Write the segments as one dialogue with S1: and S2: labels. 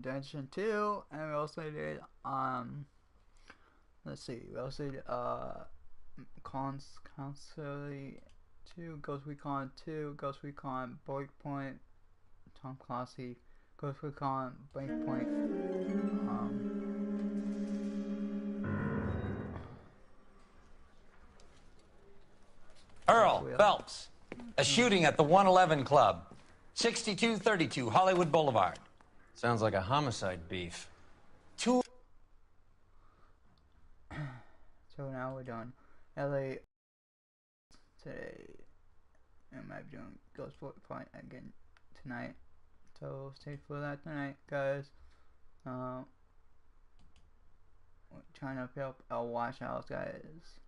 S1: Dungeon 2, and we also did let's see, we also did Constantly 2, Ghost Recon 2, Ghost Recon Breakpoint, Tom Clancy, Ghost Recon Breakpoint,
S2: Earl Phelps, a shooting at the 111 Club, 6232 Hollywood Boulevard.
S3: Sounds like a homicide beef.
S2: Two.
S1: So now we're done. LA today. I might be doing Ghost Point again tonight. So stay for that tonight, guys. Trying to help our watch out, guys.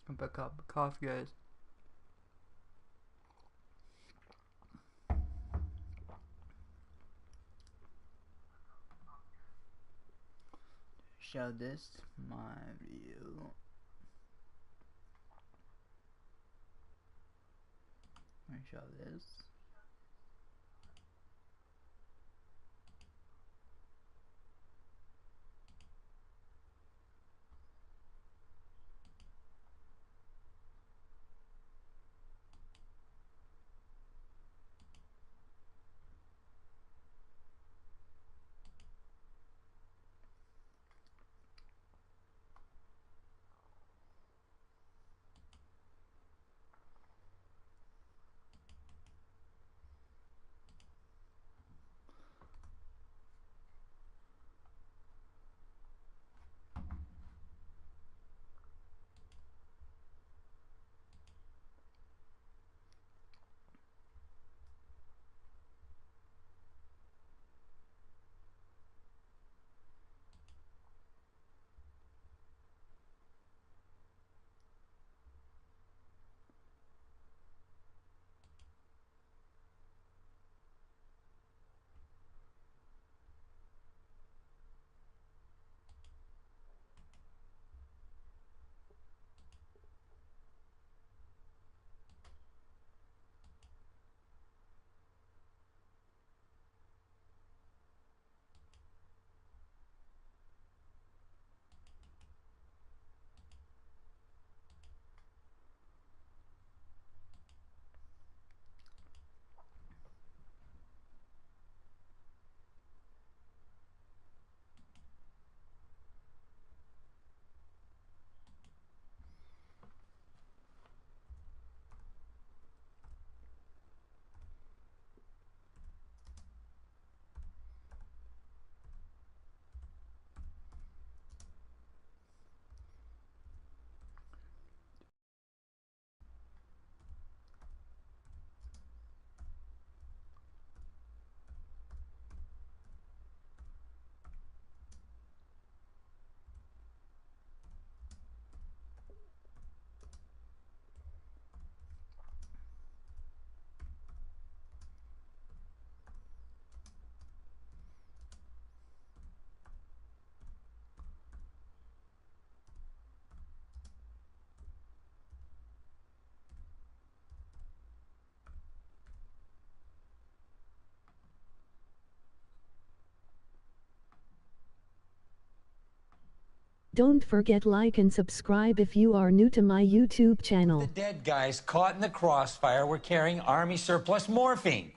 S1: Come back up, coffee, guys. Show this my view. Let me show this.
S4: Don't forget like and subscribe if you are new to my YouTube channel.
S2: The dead guys caught in the crossfire were carrying Army surplus morphine.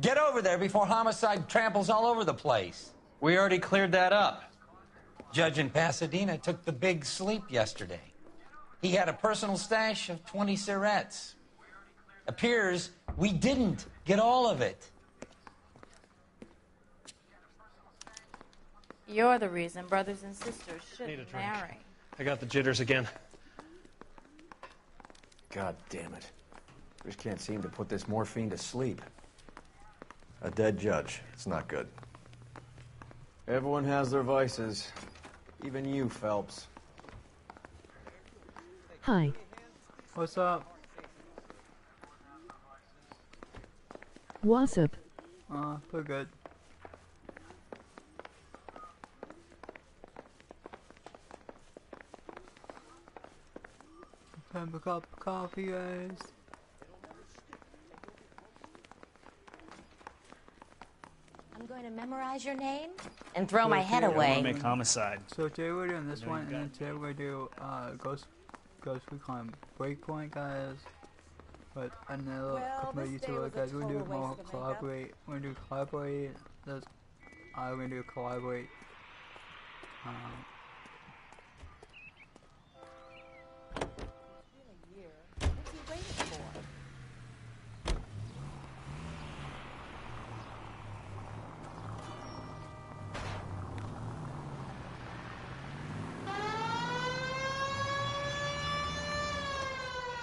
S2: Get over there before homicide tramples all over the place.
S3: We already cleared that up.
S2: Judge in Pasadena took the big sleep yesterday. He had a personal stash of 20 cigarettes. Appears we didn't get all of it.
S5: You're the reason brothers and sisters shouldn't marry.
S6: I got the jitters again.
S7: God damn it. Just can't seem to put this morphine to sleep. A dead judge. It's not good. Everyone has their vices. Even you, Phelps.
S4: Hi.
S1: What's up?
S4: What's up?
S1: We're good. Have a cup of coffee, guys.
S8: I'm going to memorize your name and throw my head
S6: I want
S8: away.
S6: to make homicide.
S1: So today we're doing this one, and then today we're gonna do Ghost Recon Breakpoint, guys. But another couple of YouTubers, guys. We're gonna do more collaborate. We're gonna do collaborate. We're gonna do collaborate.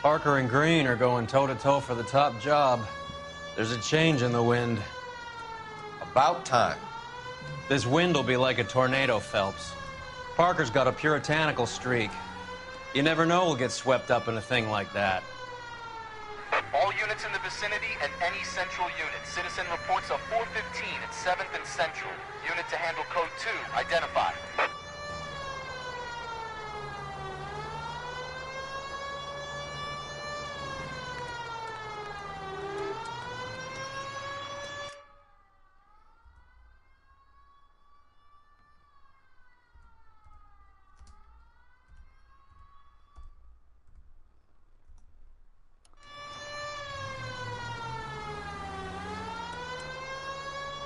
S3: Parker and Green are going toe-to-toe for the top job. There's a change in the wind.
S7: About time.
S3: This wind will be like a tornado, Phelps. Parker's got a puritanical streak. You never know we'll get swept up in a thing like that.
S9: All units in the vicinity and any central unit. Citizen reports of 415 at 7th and Central. Unit to handle code 2, identified.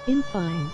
S4: I'm fine.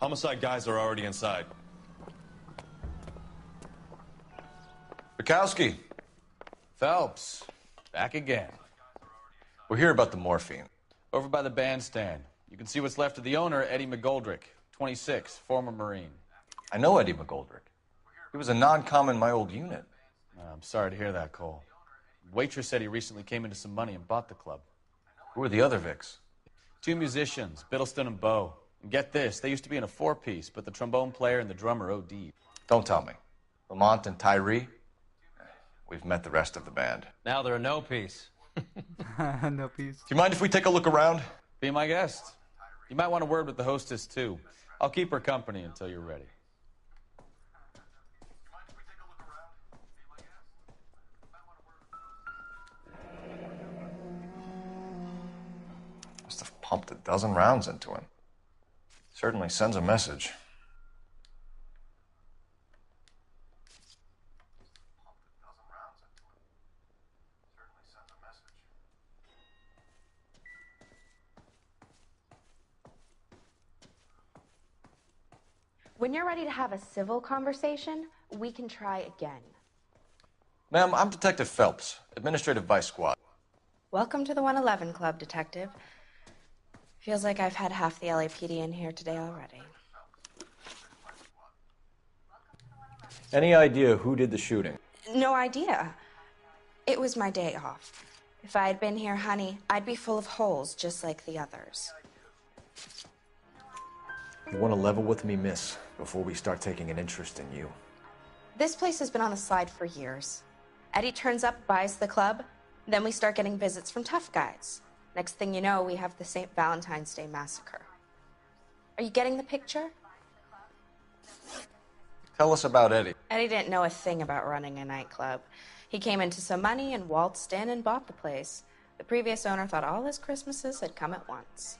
S10: Homicide guys are already inside. Bukowski.
S11: Phelps, back again.
S10: We're here about the morphine.
S11: Over by the bandstand. You can see what's left of the owner, Eddie McGoldrick, 26, former Marine.
S10: I know Eddie McGoldrick. He was a non-com in my old unit.
S11: I'm sorry to hear that, Cole. Waitress said he recently came into some money and bought the club.
S10: Who are the other Vics?
S11: 2 musicians, Biddleston and Bowe. And get this, they used to be in a 4-piece, but the trombone player and the drummer OD'd.
S10: Don't tell me. Lamont and Tyree? We've met the rest of the band.
S3: Now they're a no-piece.
S1: No peace.
S10: Do you mind if we take a look around?
S11: Be my guest. You might want a word with the hostess, too. I'll keep her company until you're ready.
S10: Must have pumped a dozen rounds into him. Certainly sends a message.
S12: When you're ready to have a civil conversation, we can try again.
S10: Ma'am, I'm Detective Phelps, Administrative Vice Squad.
S12: Welcome to the 111 Club, Detective. Feels like I've had half the LAPD in here today already.
S7: Any idea who did the shooting?
S12: No idea. It was my day off. If I had been here, honey, I'd be full of holes just like the others.
S7: You want to level with me, miss, before we start taking an interest in you.
S12: This place has been on the slide for years. Eddie turns up, buys the club, then we start getting visits from tough guys. Next thing you know, we have the St. Valentine's Day massacre. Are you getting the picture?
S10: Tell us about Eddie.
S12: Eddie didn't know a thing about running a nightclub. He came into some money and waltzed in and bought the place. The previous owner thought all his Christmases had come at once.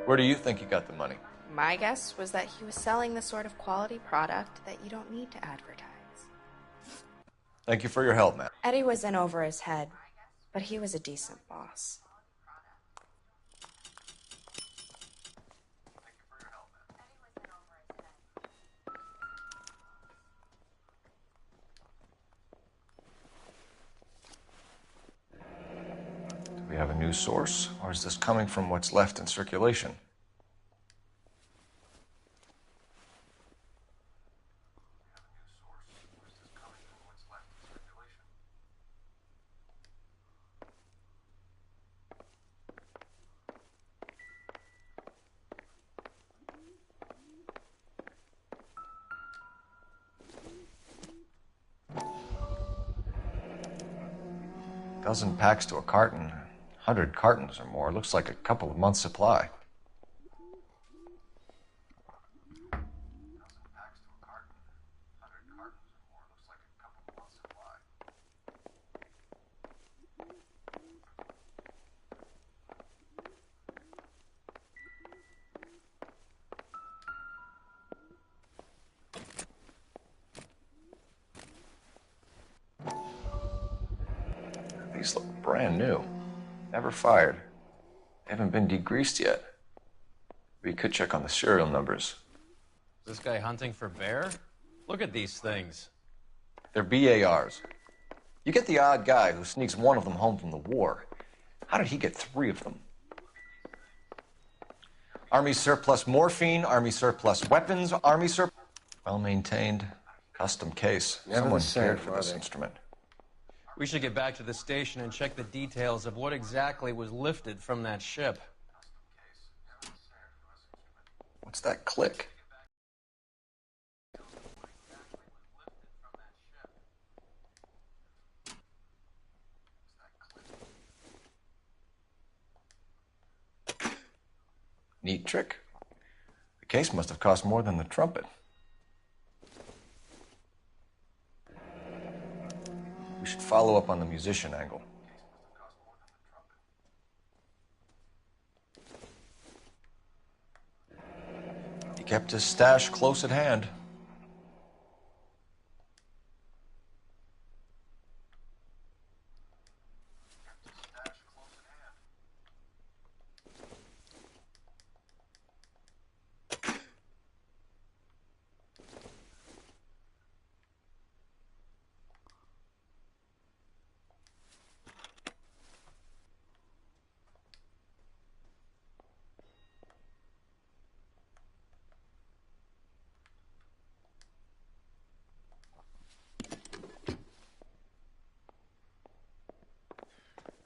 S10: Where do you think he got the money?
S12: My guess was that he was selling the sort of quality product that you don't need to advertise.
S10: Thank you for your help, Matt.
S12: Eddie was in over his head, but he was a decent boss.
S10: Do we have a news source, or is this coming from what's left in circulation? Dozen packs to a carton, 100 cartons or more. Looks like a couple of months' supply. These look brand new. Never fired. Haven't been degreased yet. We could check on the serial numbers.
S3: Is this guy hunting for bear? Look at these things.
S10: They're BARs. You get the odd guy who sneaks one of them home from the war. How did he get 3 of them? Army surplus morphine, Army surplus weapons, Army surplus... Well-maintained, custom case.
S7: Never
S10: Someone
S7: the same,
S10: cared for
S7: are
S10: this
S7: they?
S10: instrument.
S3: We should get back to the station and check the details of what exactly was lifted from that ship.
S10: What's that click? Neat trick. The case must have cost more than the trumpet. We should follow up on the musician angle. He kept his stash close at hand.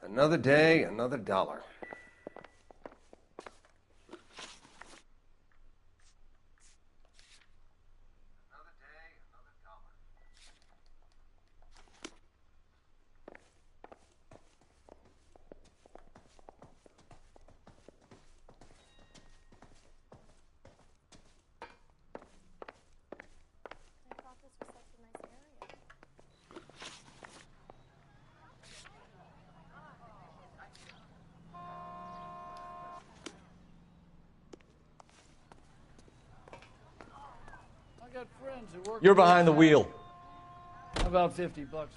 S13: Another day, another dollar.
S7: You're behind the wheel.
S14: About $50 for it.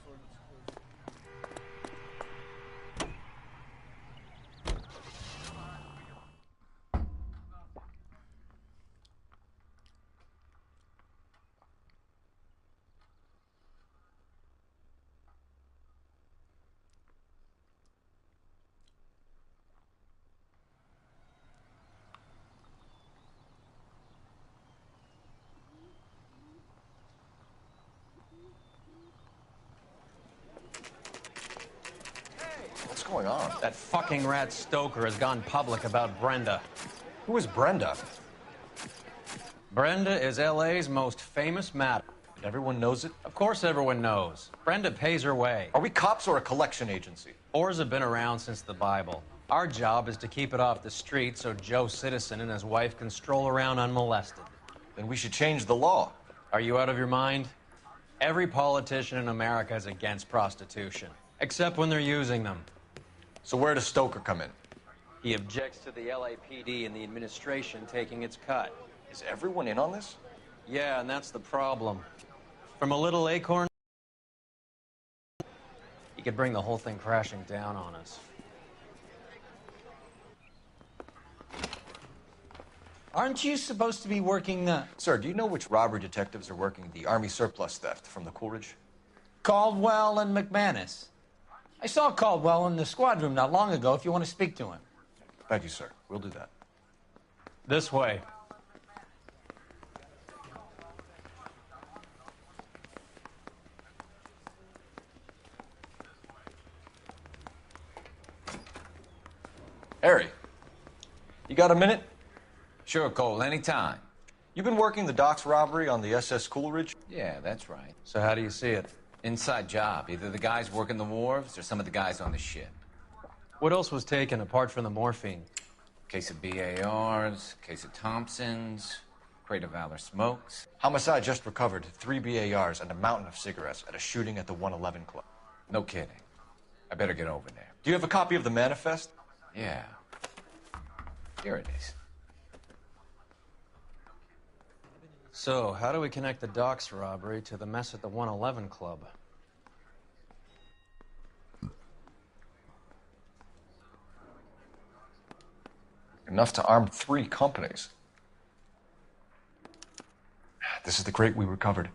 S10: going on?
S3: That fucking rat Stoker has gone public about Brenda.
S10: Who is Brenda?
S3: Brenda is L.A.'s most famous madam.
S10: Everyone knows it?
S3: Of course everyone knows. Brenda pays her way.
S10: Are we cops or a collection agency?
S3: Whores have been around since the Bible. Our job is to keep it off the street so Joe Citizen and his wife can stroll around unmolested.
S10: Then we should change the law.
S3: Are you out of your mind? Every politician in America is against prostitution, except when they're using them.
S10: So where does Stoker come in?
S3: He objects to the LAPD and the administration taking its cut.
S10: Is everyone in on this?
S3: Yeah, and that's the problem. From a little acorn, he could bring the whole thing crashing down on us. Aren't you supposed to be working the...
S10: Sir, do you know which robbery detectives are working the Army surplus theft from the Coolidge?
S3: Caldwell and McManus. I saw Caldwell in the squad room not long ago if you want to speak to him.
S10: Thank you, sir. We'll do that.
S3: This way.
S10: Harry, you got a minute?
S15: Sure, Cole, anytime.
S10: You've been working the docks robbery on the SS Coolidge?
S15: Yeah, that's right.
S3: So how do you see it?
S15: Inside job. Either the guys working the wharves or some of the guys on the ship.
S3: What else was taken apart from the morphine?
S15: Case of BARs, case of Thompsons, crate of Valor smokes.
S10: Homicide just recovered 3 BARs and a mountain of cigarettes at a shooting at the 111 Club.
S15: No kidding. I better get over there.
S10: Do you have a copy of the manifest?
S15: Yeah. Here it is.
S3: So, how do we connect the docks robbery to the mess at the 111 Club?
S10: Enough to arm 3 companies. This is the crate we recovered.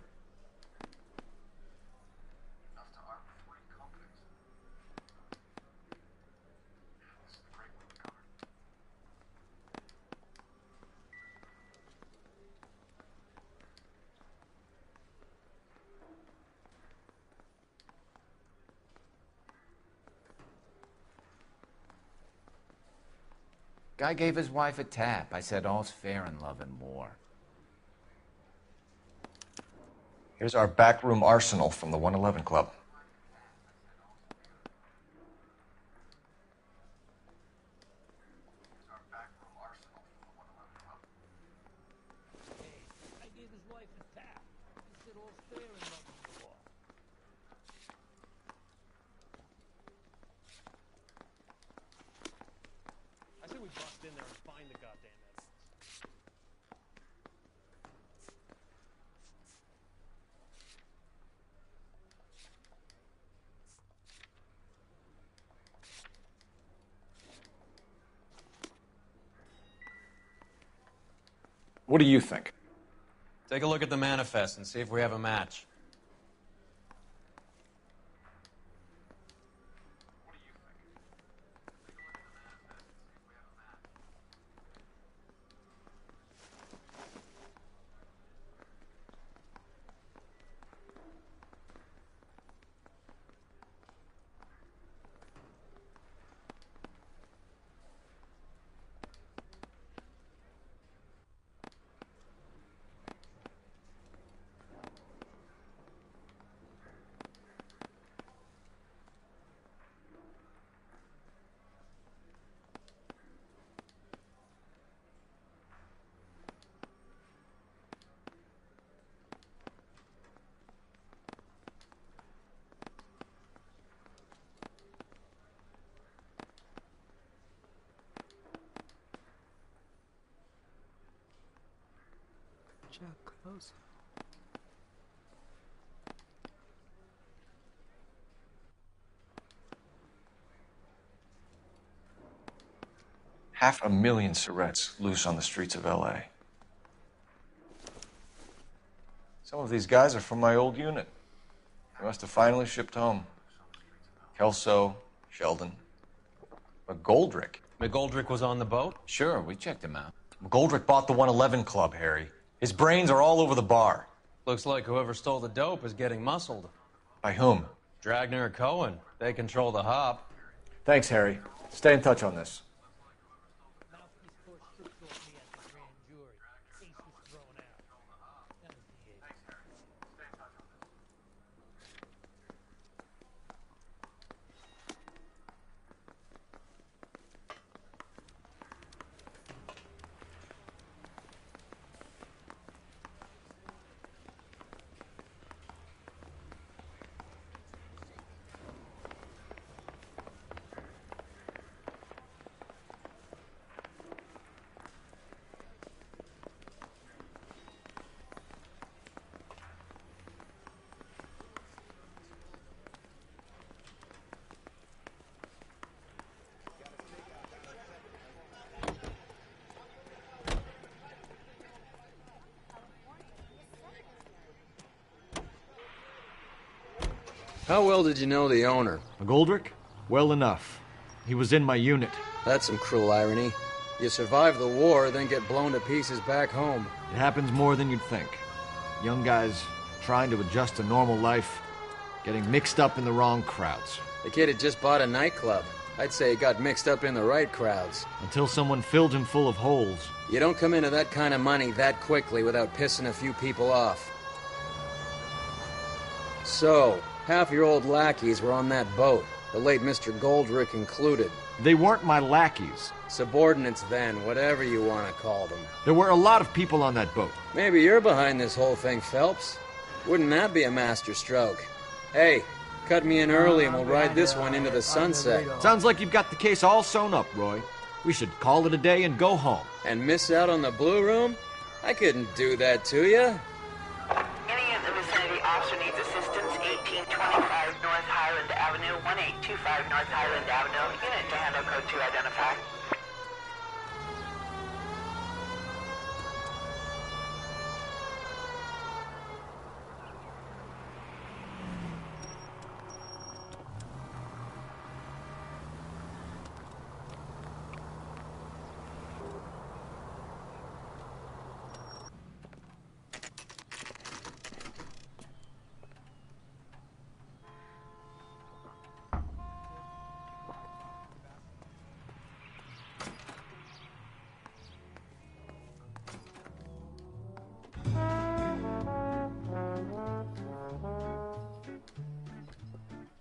S15: Guy gave his wife a tap. I said all's fair in love and war.
S10: Here's our backroom arsenal from the 111 Club.
S6: I say we bust in there and find the goddamn evidence.
S10: What do you think?
S3: Take a look at the manifest and see if we have a match.
S1: Check close.
S10: Half a million cigarettes loose on the streets of LA. Some of these guys are from my old unit. They must have finally shipped home. Kelso, Sheldon, McGoldrick.
S3: McGoldrick was on the boat?
S15: Sure, we checked him out.
S10: McGoldrick bought the 111 Club, Harry. His brains are all over the bar.
S3: Looks like whoever stole the dope is getting muscled.
S10: By whom?
S3: Dragner or Cohen. They control the hop.
S7: Thanks, Harry. Stay in touch on this.
S16: How well did you know the owner?
S7: McGoldrick? Well enough. He was in my unit.
S16: That's some cruel irony. You survive the war, then get blown to pieces back home.
S7: It happens more than you'd think. Young guys trying to adjust to normal life, getting mixed up in the wrong crowds.
S16: The kid had just bought a nightclub. I'd say he got mixed up in the right crowds.
S7: Until someone filled him full of holes.
S16: You don't come into that kind of money that quickly without pissing a few people off. So, half your old lackeys were on that boat, the late Mr. Goldrick included.
S7: They weren't my lackeys.
S16: Subordinates then, whatever you want to call them.
S7: There were a lot of people on that boat.
S16: Maybe you're behind this whole thing, Phelps. Wouldn't that be a master stroke? Hey, cut me in early and we'll ride this one into the sunset.
S7: Sounds like you've got the case all sewn up, Roy. We should call it a day and go home.
S16: And miss out on the Blue Room? I couldn't do that to you.
S17: Any in the vicinity officer needs assistance, 1825 North Highland Avenue, 1825 North Highland Avenue. Unit to handle code 2 identify.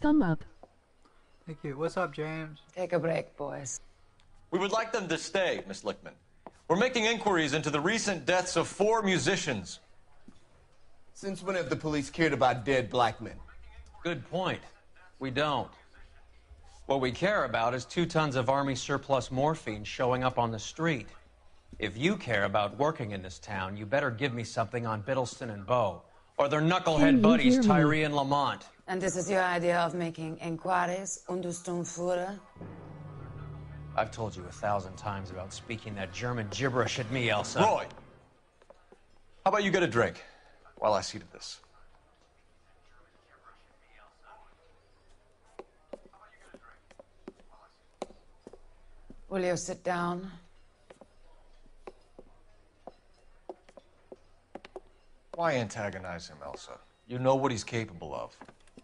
S4: Thumb up.
S1: Thank you. What's up, James?
S18: Take a break, boys.
S10: We would like them to stay, Miss Lichtman. We're making inquiries into the recent deaths of 4 musicians.
S19: Since when have the police cared about dead black men?
S3: Good point. We don't. What we care about is 2 tons of Army surplus morphine showing up on the street. If you care about working in this town, you better give me something on Biddleston and Bow, or their knucklehead buddies, Tyree and Lamont.
S18: And this is your idea of making inquiries, Untersturmführer?
S3: I've told you 1,000 times about speaking that German gibberish at me, Elsa.
S10: Roy! How about you get a drink while I see to this?
S18: Will you sit down?
S10: Why antagonize him, Elsa? You know what he's capable of.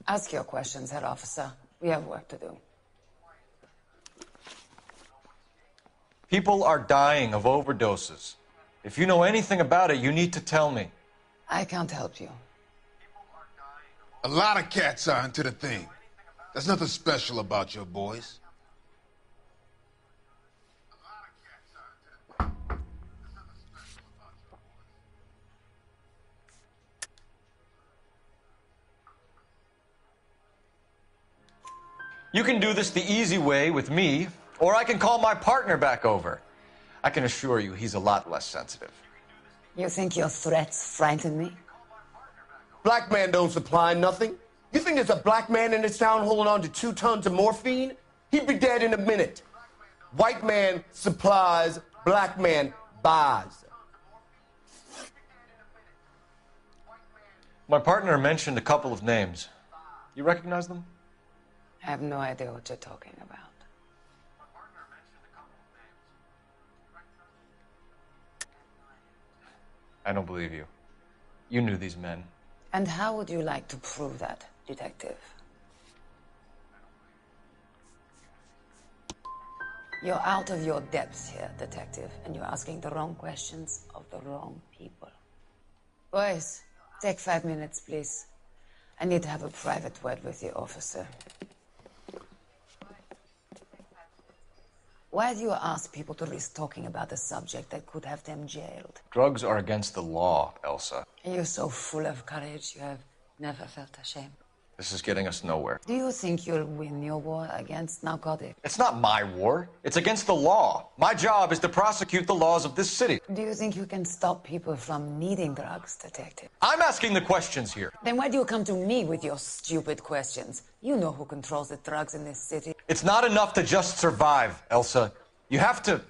S18: Ask your questions, head officer. We have work to do.
S10: People are dying of overdoses. If you know anything about it, you need to tell me.
S18: I can't help you.
S20: A lot of cats are into the thing. There's nothing special about your boys.
S10: You can do this the easy way with me, or I can call my partner back over. I can assure you he's a lot less sensitive.
S18: You think your threats frighten me?
S19: Black man don't supply nothing. You think there's a black man in this town holding on to 2 tons of morphine? He'd be dead in a minute. White man supplies, black man buys.
S10: My partner mentioned a couple of names. You recognize them?
S18: I have no idea what you're talking about.
S10: I don't believe you. You knew these men.
S18: And how would you like to prove that, detective? You're out of your depth here, detective, and you're asking the wrong questions of the wrong people. Boys, take 5 minutes, please. I need to have a private word with you, officer. Why do you ask people to risk talking about a subject that could have them jailed?
S10: Drugs are against the law, Elsa.
S18: You're so full of courage, you have never felt ashamed.
S10: This is getting us nowhere.
S18: Do you think you'll win your war against narcotics?
S10: It's not my war. It's against the law. My job is to prosecute the laws of this city.
S18: Do you think you can stop people from needing drugs, detective?
S10: I'm asking the questions here.
S18: Then why do you come to me with your stupid questions? You know who controls the drugs in this city.
S10: It's not enough to just survive, Elsa. You have to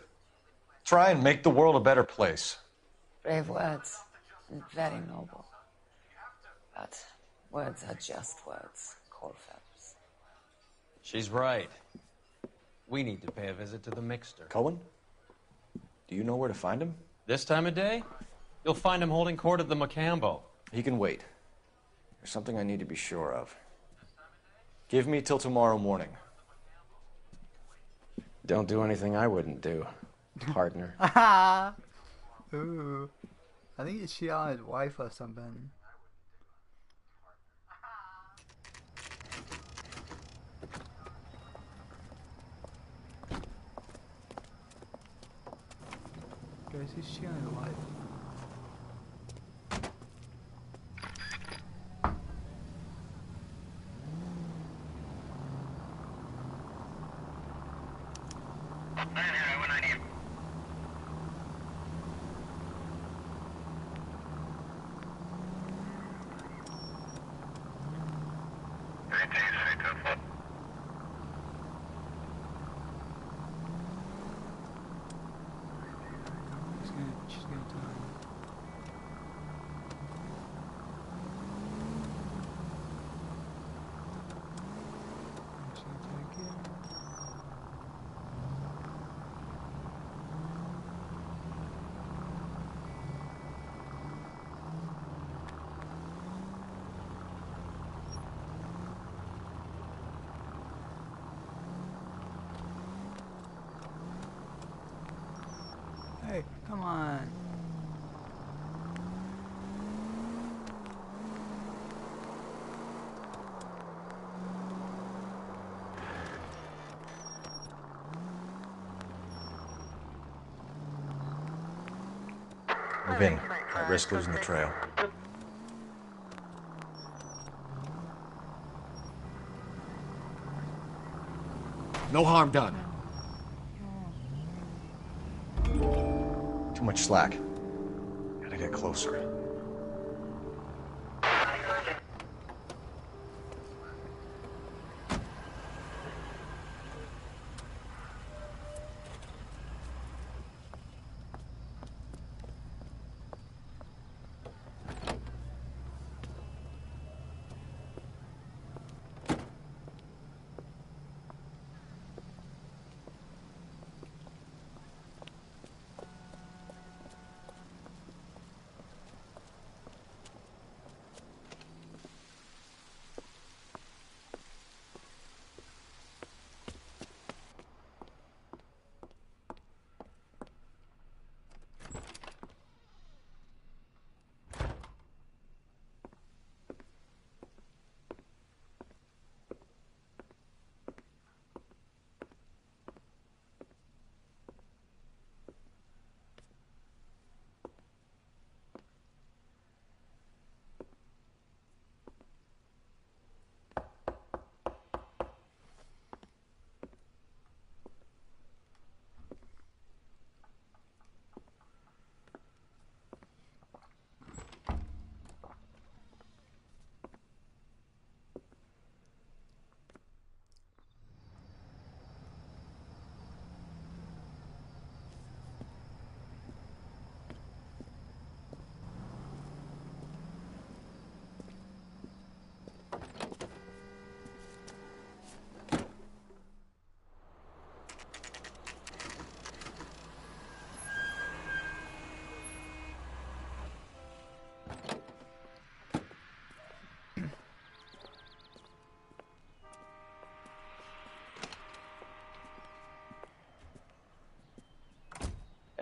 S10: try and make the world a better place.
S18: Brave words, and very noble. But words are just words, Cole Phelps.
S3: She's right. We need to pay a visit to the Mixter.
S10: Cohen? Do you know where to find him?
S3: This time of day? You'll find him holding court at the Macambo.
S10: He can wait. There's something I need to be sure of. Give me till tomorrow morning.
S11: Don't do anything I wouldn't do, partner.
S1: Ooh. I think it's she on his wife or something. Guys, he's she on his wife. She's gonna tell him. She's gonna take it. Hey, come on.
S10: Move in. I risk losing the trail.
S19: No harm done.
S10: Too much slack. Gotta get closer.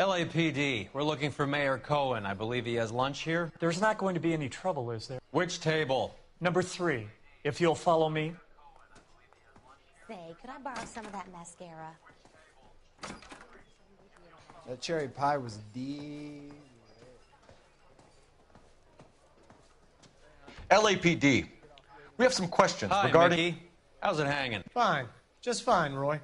S3: LAPD, we're looking for Mayor Cohen. I believe he has lunch here.
S6: There's not going to be any trouble, is there?
S3: Which table?
S6: Number 3, if you'll follow me.
S8: Say, could I borrow some of that mascara?
S21: That cherry pie was D.
S10: LAPD, we have some questions
S3: Hi,
S10: regarding...
S3: Mickey. How's it hanging?
S14: Fine. Just fine, Roy.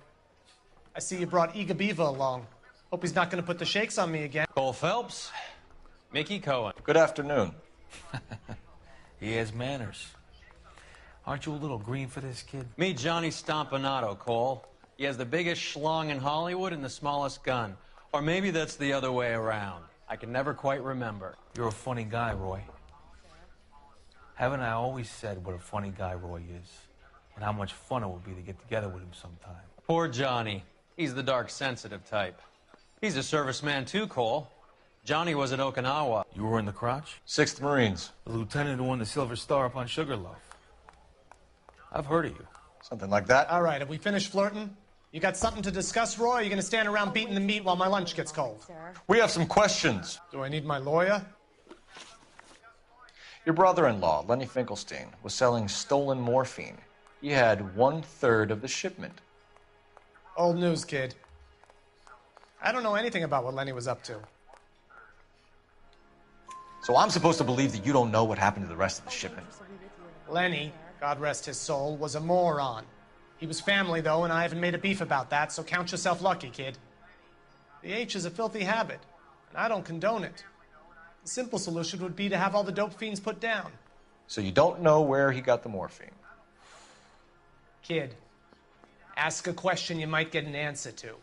S14: I see you brought Iga Beaver along. Hope he's not going to put the shakes on me again.
S3: Cole Phelps, Mickey Cohen.
S10: Good afternoon.
S11: He has manners. Aren't you a little green for this kid?
S3: Meet Johnny Stompanato, Cole. He has the biggest schlong in Hollywood and the smallest gun. Or maybe that's the other way around. I can never quite remember.
S11: You're a funny guy, Roy. Haven't I always said what a funny guy Roy is? And how much fun it would be to get together with him sometime.
S3: Poor Johnny. He's the dark, sensitive type. He's a serviceman too, Cole. Johnny was at Okinawa.
S11: You were in the crotch?
S10: 6th Marines.
S11: The lieutenant who won the Silver Star up on Sugarloaf. I've heard of you.
S10: Something like that.
S14: All right, have we finished flirting? You got something to discuss, Roy? Or are you going to stand around beating the meat while my lunch gets cold?
S10: We have some questions.
S14: Do I need my lawyer?
S10: Your brother-in-law, Lenny Finkelstein, was selling stolen morphine. He had 1/3 of the shipment.
S14: Old news, kid. I don't know anything about what Lenny was up to.
S10: So I'm supposed to believe that you don't know what happened to the rest of the shipment?
S14: Lenny, God rest his soul, was a moron. He was family, though, and I haven't made a beef about that, so count yourself lucky, kid. The H is a filthy habit, and I don't condone it. The simple solution would be to have all the dope fiends put down.
S10: So you don't know where he got the morphine?
S14: Kid, ask a question you might get an answer to.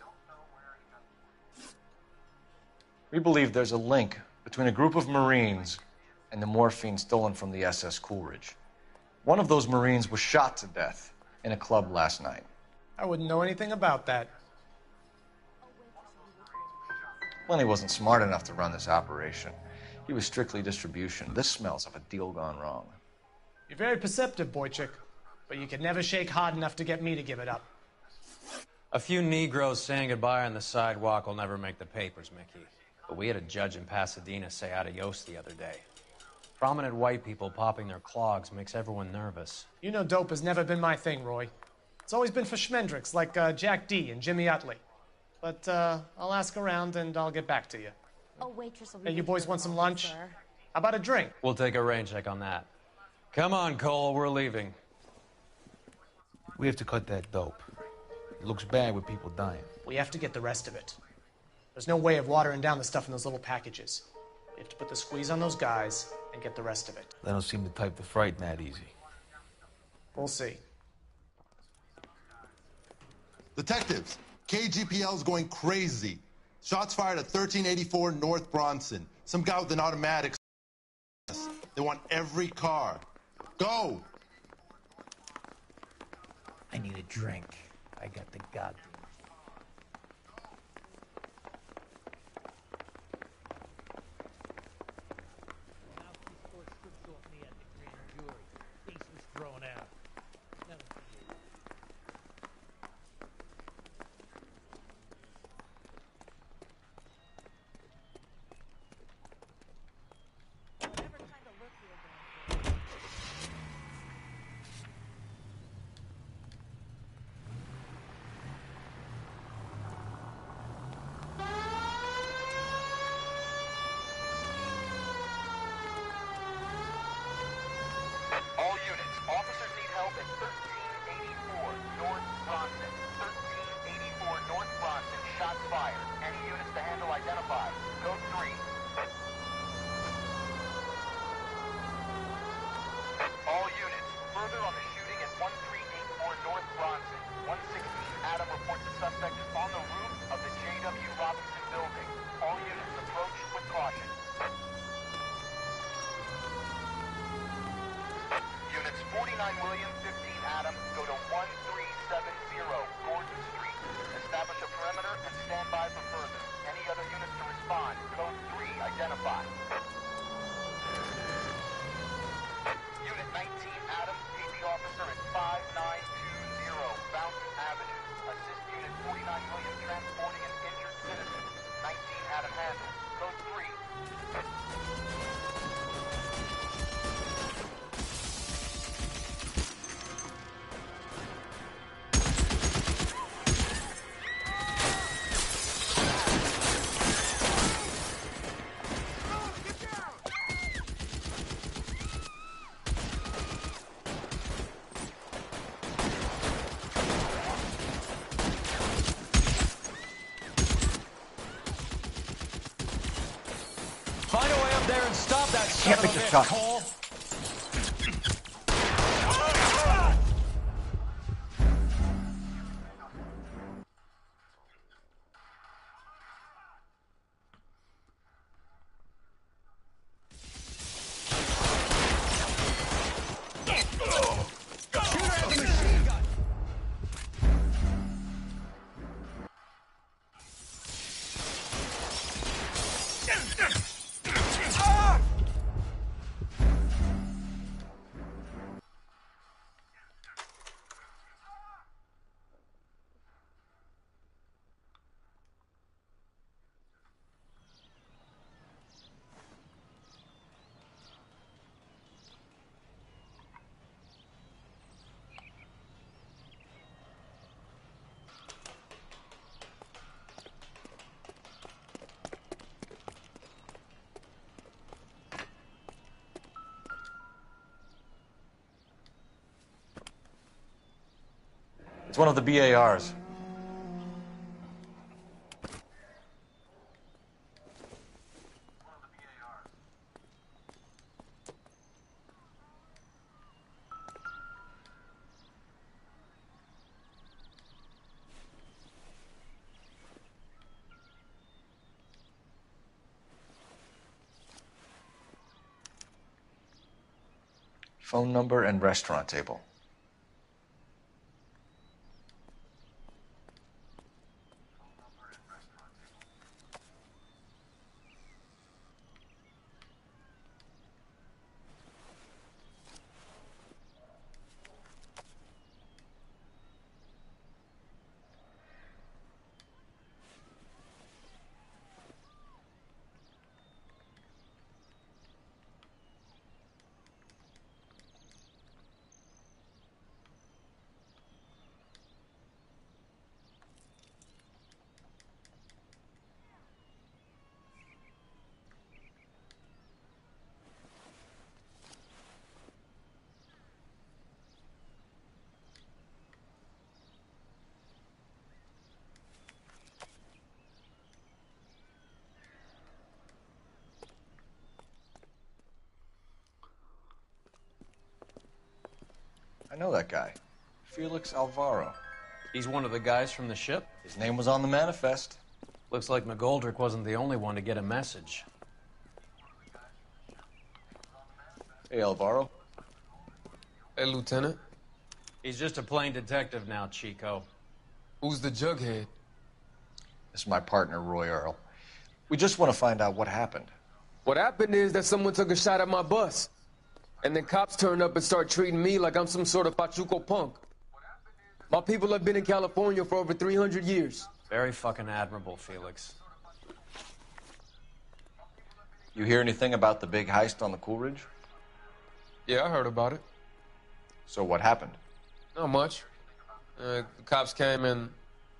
S10: We believe there's a link between a group of Marines and the morphine stolen from the SS Coolidge. One of those Marines was shot to death in a club last night.
S14: I wouldn't know anything about that.
S10: Lenny wasn't smart enough to run this operation. He was strictly distribution. This smells of a deal gone wrong.
S14: You're very perceptive, Boychik, but you could never shake hard enough to get me to give it up.
S3: A few Negroes saying goodbye on the sidewalk will never make the papers, Mickey. But we had a judge in Pasadena say adios the other day. Prominent white people popping their clogs makes everyone nervous.
S14: You know dope has never been my thing, Roy. It's always been for schmendricks like Jack D. and Jimmy Utley. But I'll ask around and I'll get back to you.
S8: A waitress will be
S14: Hey, you
S8: with
S14: boys
S8: in a
S14: want some
S8: moment,
S14: lunch?
S8: sir.
S14: How about a drink?
S3: We'll take a rain check on that. Come on, Cole, we're leaving.
S11: We have to cut that dope. It looks bad with people dying.
S14: We have to get the rest of it. There's no way of watering down the stuff in those little packages. We have to put the squeeze on those guys and get the rest of it.
S11: They don't seem the type to frighten that easy.
S14: We'll see.
S22: Detectives, KGPL's going crazy. Shots fired at 1384 North Bronson. Some guy with an automatic. They want every car. Go!
S11: I need a drink. I got the goddamn.
S3: there and stop that
S10: Can't
S3: son
S10: make
S3: of a
S10: the
S3: bitch,
S10: shot.
S3: Cole.
S10: It's one of the BARs. Phone number and restaurant table. I know that guy. Felix Alvaro.
S3: He's one of the guys from the ship?
S10: His name was on the manifest.
S3: Looks like McGoldrick wasn't the only one to get a message.
S10: Hey, Alvaro.
S2: Hey, Lieutenant.
S3: He's just a plain detective now, Chico.
S2: Who's the jughead?
S10: This is my partner, Roy Earl. We just want to find out what happened.
S2: What happened is that someone took a shot at my bus. And then cops turned up and start treating me like I'm some sort of Pachuco punk. My people have been in California for over 300 years.
S3: Very fucking admirable, Felix.
S10: You hear anything about the big heist on the Coolidge?
S2: Yeah, I heard about it.
S10: So what happened?
S2: Not much. The cops came and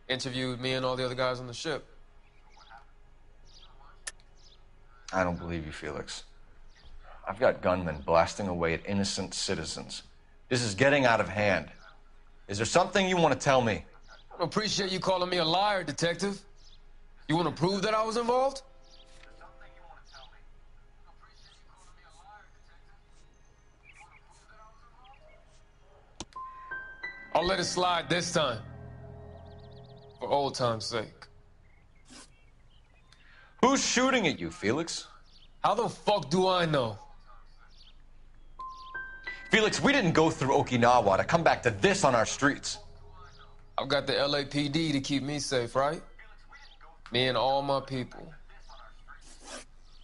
S2: interviewed me and all the other guys on the ship.
S10: I don't believe you, Felix. I've got gunmen blasting away at innocent citizens. This is getting out of hand. Is there something you want to tell me?
S2: I don't appreciate you calling me a liar, Detective. You want to prove that I was involved? I'll let it slide this time. For old time's sake.
S10: Who's shooting at you, Felix?
S2: How the fuck do I know?
S10: Felix, we didn't go through Okinawa to come back to this on our streets.
S2: I've got the LAPD to keep me safe, right? Me and all my people.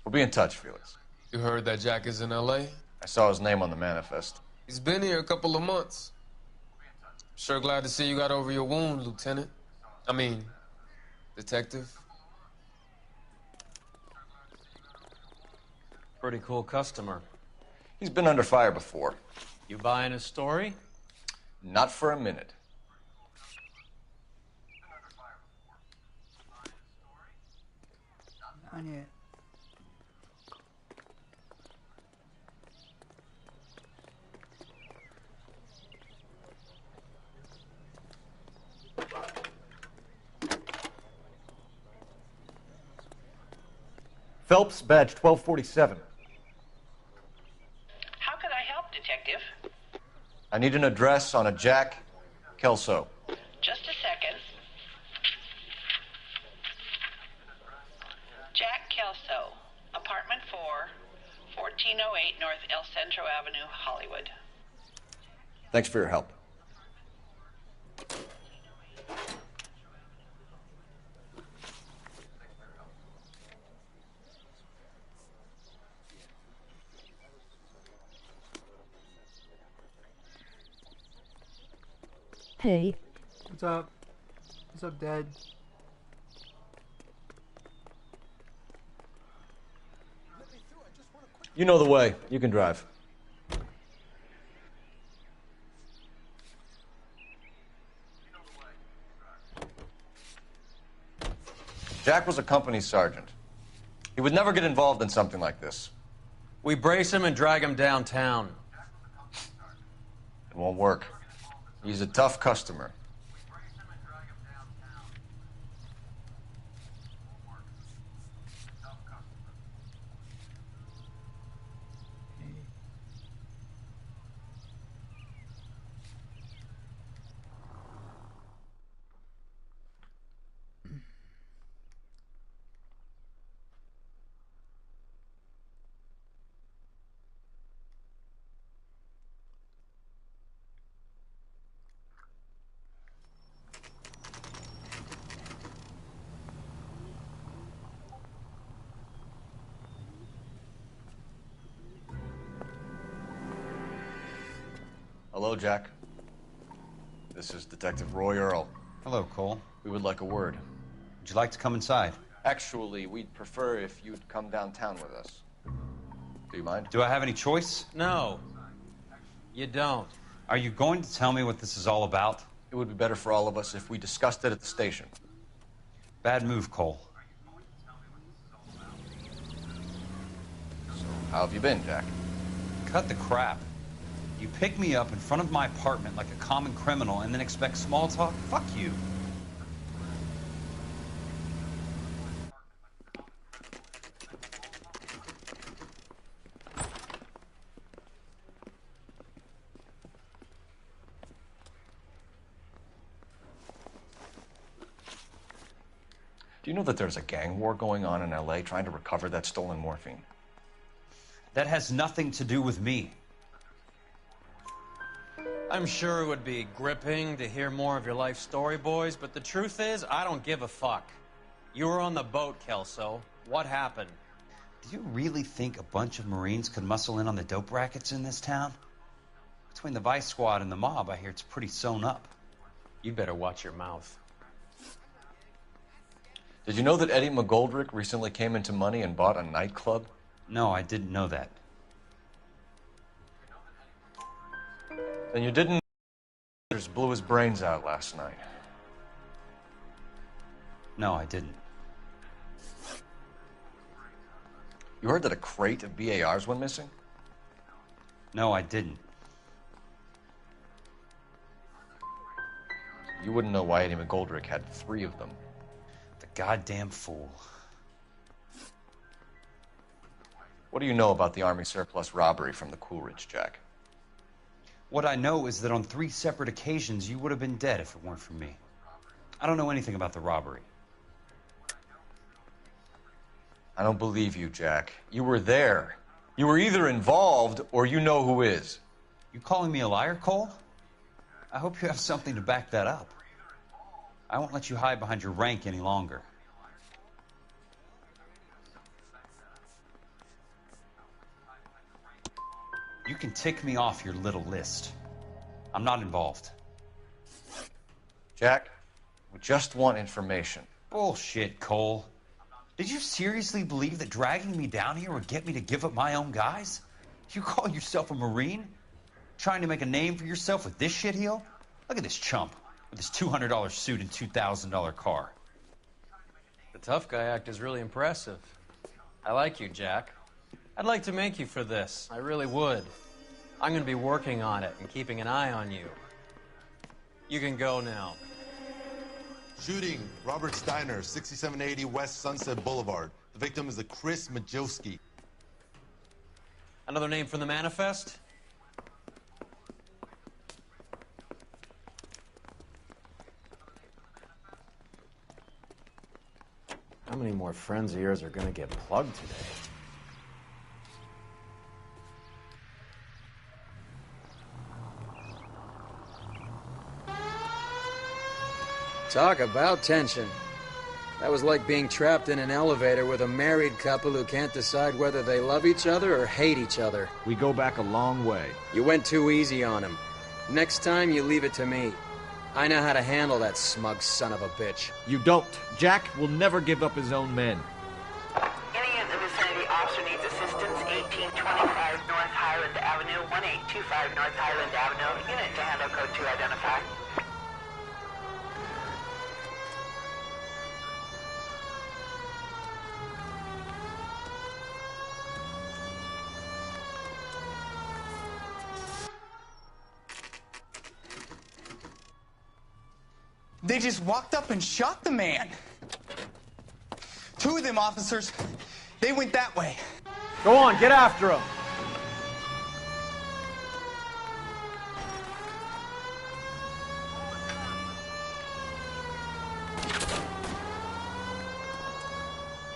S10: We'll be in touch, Felix.
S2: You heard that Jack is in LA?
S10: I saw his name on the manifest.
S2: He's been here a couple of months. Sure glad to see you got over your wound, Lieutenant. I mean, Detective.
S3: Pretty cool customer.
S10: He's been under fire before.
S3: You buying his story?
S10: Not for a minute.
S1: Not yet.
S10: Phelps, badge 1247. I need an address on a Jack Kelso.
S17: Just a second. Jack Kelso, apartment 4, 1408 North El Centro Avenue, Hollywood.
S10: Thanks for your help.
S4: Hey.
S1: What's up? What's up, Dad?
S10: You know the way. You can drive. Jack was a company sergeant. He would never get involved in something like this.
S3: We brace him and drag him downtown.
S10: It won't work. He's a tough customer. Hello, Jack. This is Detective Roy Earl.
S5: Hello, Cole.
S10: We would like a word.
S5: Would you like to come inside?
S10: Actually, we'd prefer if you'd come downtown with us. Do you mind?
S5: Do I have any choice?
S3: No. You don't.
S5: Are you going to tell me what this is all about?
S10: It would be better for all of us if we discussed it at the station.
S5: Bad move, Cole.
S10: So, how have you been, Jack?
S5: Cut the crap. You pick me up in front of my apartment like a common criminal and then expect small talk? Fuck you.
S10: Do you know that there's a gang war going on in LA trying to recover that stolen morphine?
S5: That has nothing to do with me.
S3: I'm sure it would be gripping to hear more of your life story, boys, but the truth is, I don't give a fuck. You were on the boat, Kelso. What happened?
S5: Do you really think a bunch of Marines could muscle in on the dope rackets in this town? Between the Vice Squad and the mob, I hear it's pretty sewn up.
S3: You better watch your mouth.
S10: Did you know that Eddie McGoldrick recently came into money and bought a nightclub?
S5: No, I didn't know that.
S10: Then you didn't know he blew his brains out last night.
S5: No, I didn't.
S10: You heard that a crate of BARs went missing?
S5: No, I didn't.
S10: You wouldn't know why Eddie McGoldrick had 3 of them.
S5: The goddamn fool.
S10: What do you know about the Army surplus robbery from the Coolidge, Jack?
S5: What I know is that on 3 separate occasions, you would have been dead if it weren't for me. I don't know anything about the robbery.
S10: I don't believe you, Jack. You were there. You were either involved or you know who is.
S5: You calling me a liar, Cole? I hope you have something to back that up. I won't let you hide behind your rank any longer. You can tick me off your little list. I'm not involved.
S10: Jack, we just want information.
S5: Bullshit, Cole. Did you seriously believe that dragging me down here would get me to give up my own guys? You call yourself a Marine? Trying to make a name for yourself with this shitheel? Look at this chump with his $200 suit and $2,000 car.
S3: The tough guy act is really impressive. I like you, Jack. I'd like to make you for this. I really would. I'm going to be working on it and keeping an eye on you. You can go now.
S22: Shooting, Robert Steiner, 6780 West Sunset Boulevard. The victim is a Chris Majowski.
S3: Another name from the manifest?
S7: How many more friends of yours are gonna get plugged today?
S16: Talk about tension. That was like being trapped in an elevator with a married couple who can't decide whether they love each other or hate each other.
S7: We go back a long way.
S16: You went too easy on him. Next time, you leave it to me. I know how to handle that smug son of a bitch.
S7: You don't. Jack will never give up his own men.
S17: Any in the vicinity officer needs assistance. 1825 North Highland Avenue, 1825 North Highland Avenue. Unit to handle code 2 identify.
S9: They just walked up and shot the man. Two of them officers, they went that way.
S7: Go on, get after him.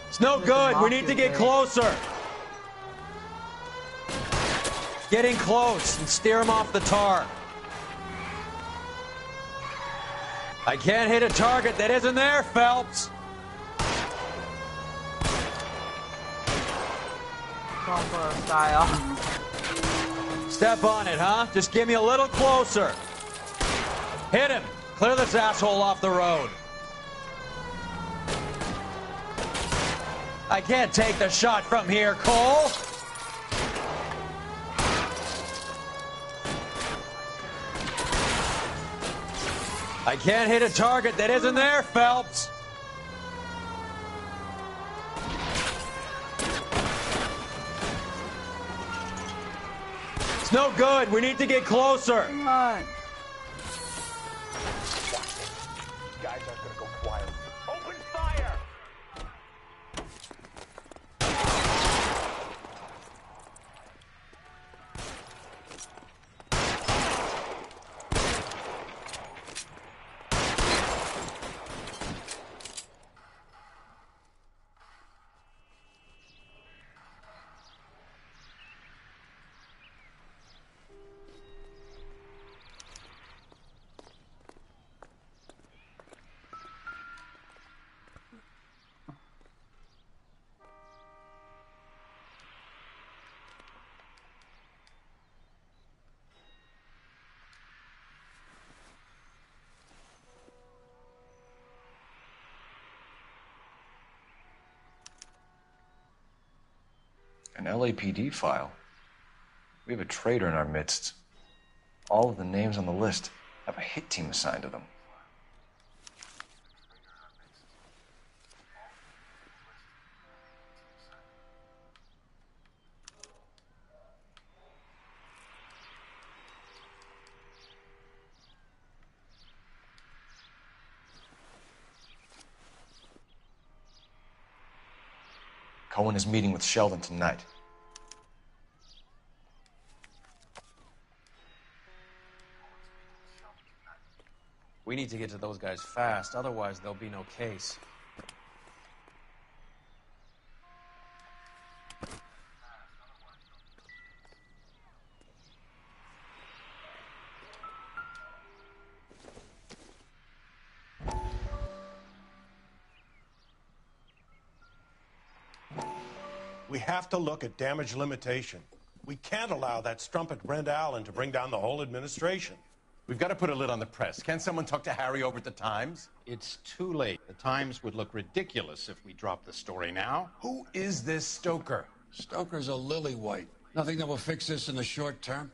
S3: It's no good. We need to get closer. Getting close and steer him off the tar. I can't hit a target that isn't there, Phelps.
S1: Style.
S3: Step on it, huh? Just give me a little closer. Hit him. Clear this asshole off the road. I can't take the shot from here, Cole. I can't hit a target that isn't there, Phelps. It's no good. We need to get closer.
S1: Come on.
S6: Guys aren't gonna go quiet. Open fire!
S10: An LAPD file. We have a traitor in our midst. All of the names on the list have a hit team assigned to them. Cohen is meeting with Sheldon tonight.
S3: We need to get to those guys fast, otherwise there'll be no case.
S20: We have to look at damage limitation. We can't allow that strumpet Brent Allen to bring down the whole administration.
S12: We've got to put a lid on the press. Can't someone talk to Harry over at the Times?
S23: It's too late. The Times would look ridiculous if we dropped the story now.
S12: Who is this Stoker?
S24: Stoker's a lily-white. Nothing that will fix this in the short term?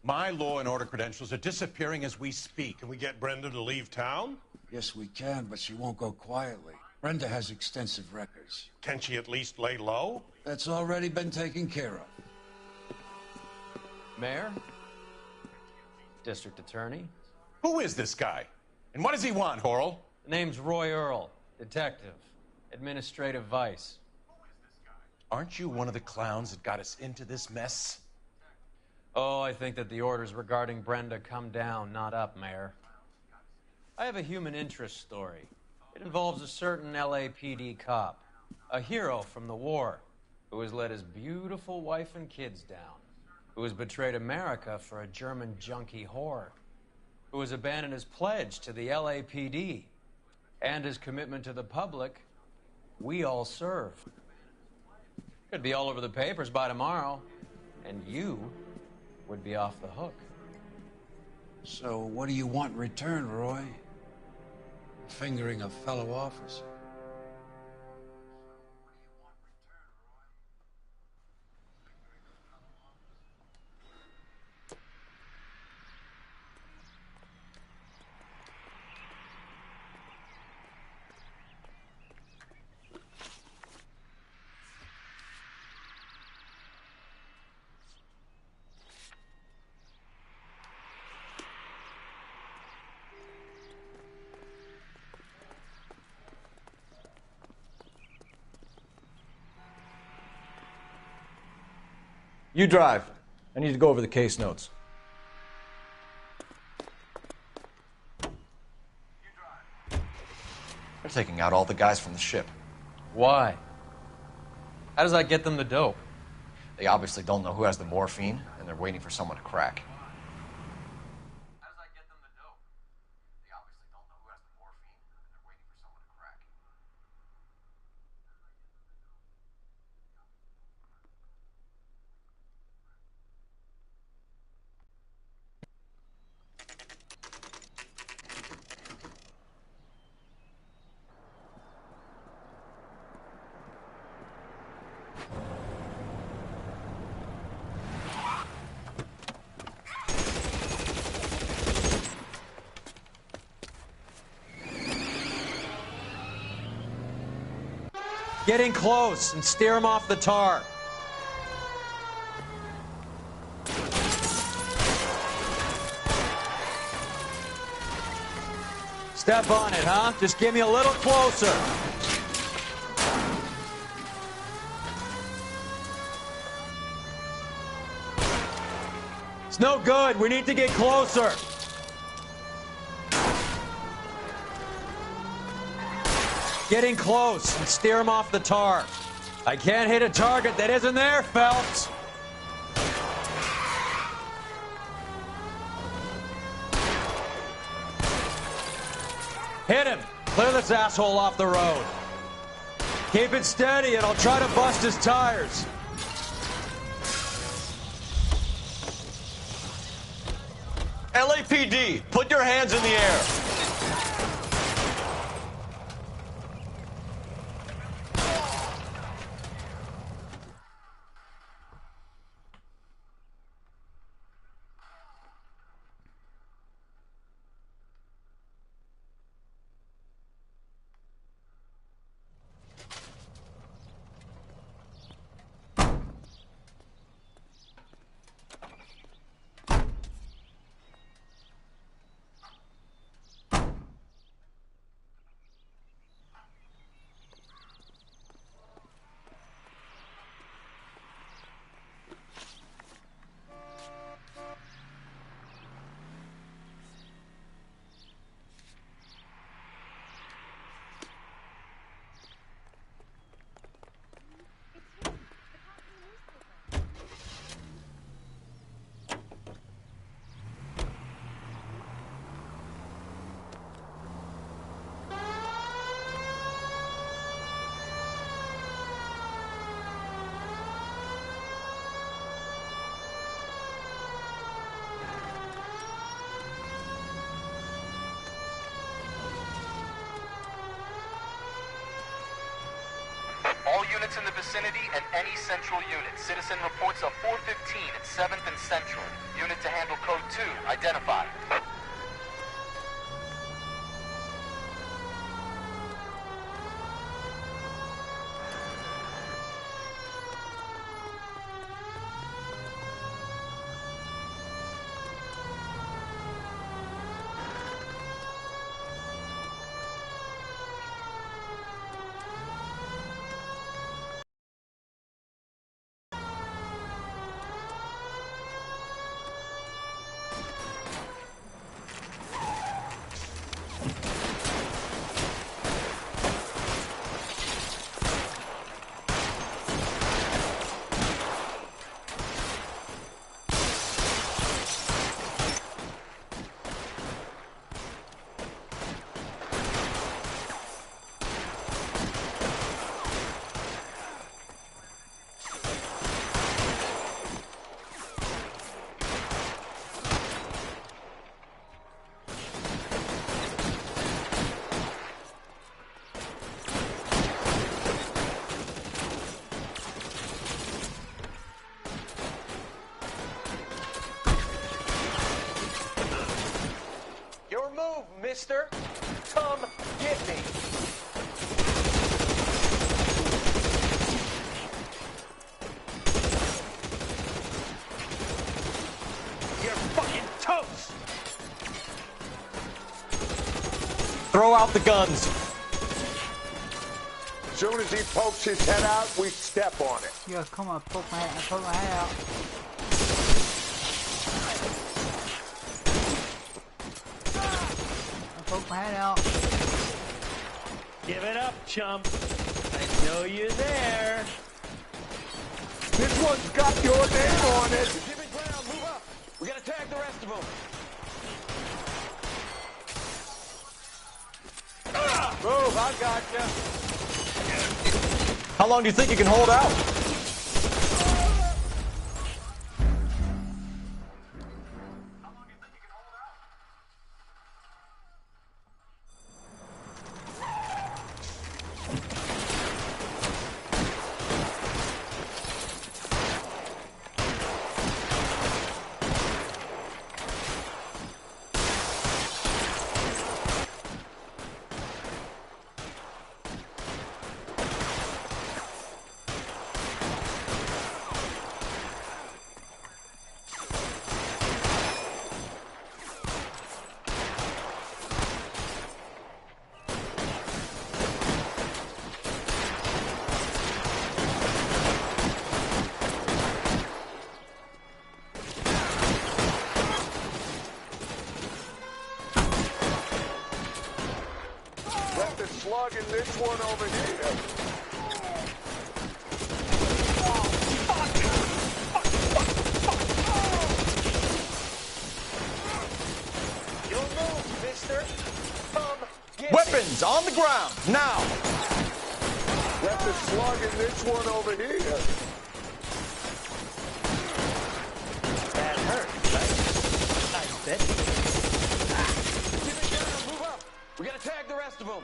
S12: My law and order credentials are disappearing as we speak.
S20: Can we get Brenda to leave town?
S24: Yes, we can, but she won't go quietly. Brenda has extensive records.
S20: Can she at least lay low?
S24: That's already been taken care of.
S3: Mayor? District Attorney?
S12: Who is this guy? And what does he want, Horrell?
S3: The name's Roy Earl, detective, administrative vice.
S12: Aren't you one of the clowns that got us into this mess?
S3: Oh, I think that the orders regarding Brenda come down, not up, Mayor. I have a human interest story. It involves a certain LAPD cop, a hero from the war, who has let his beautiful wife and kids down, who has betrayed America for a German junkie whore, who has abandoned his pledge to the LAPD and his commitment to the public. We all serve. Could be all over the papers by tomorrow, and you would be off the hook.
S24: So what do you want in return, Roy? Fingering a fellow officer.
S7: You drive. I need to go over the case notes.
S10: They're taking out all the guys from the ship.
S3: Why? How does that get them the dope?
S10: They obviously don't know who has the morphine, and they're waiting for someone to crack. How does that get them the dope? They obviously don't know who has the morphine, and they're waiting for someone to crack.
S3: Get in close and steer him off the tar. Step on it, huh? Just get me a little closer. It's no good. We need to get closer. Get in close and steer him off the tar. I can't hit a target that isn't there, Phelps. Hit him. Clear this asshole off the road. Keep it steady and I'll try to bust his tires.
S10: LAPD, put your hands in the air.
S13: All units in the vicinity and any central unit. Citizen reports of 415 at 7th and Central. Unit to handle code 2, identified.
S2: move, mister. Come get me.
S12: You're fucking toast!
S10: Throw out the guns.
S15: As soon as he pokes his head out, we step on it.
S1: Yeah, come on, poke my head out. Poke my head out.
S6: Give it up, chump. I know you're there.
S15: This one's got your name on it.
S2: Give it ground, move up. We gotta tag the rest of them.
S10: Move, I gotcha. How long do you think you can hold out?
S15: Slugging this one over here.
S2: You'll move, mister. Come get
S10: Weapons
S2: me.
S10: on the ground, now!
S15: Got the slugging this one over here.
S6: That hurt, right? I bet.
S2: Give it down, move up. We gotta tag the rest of them.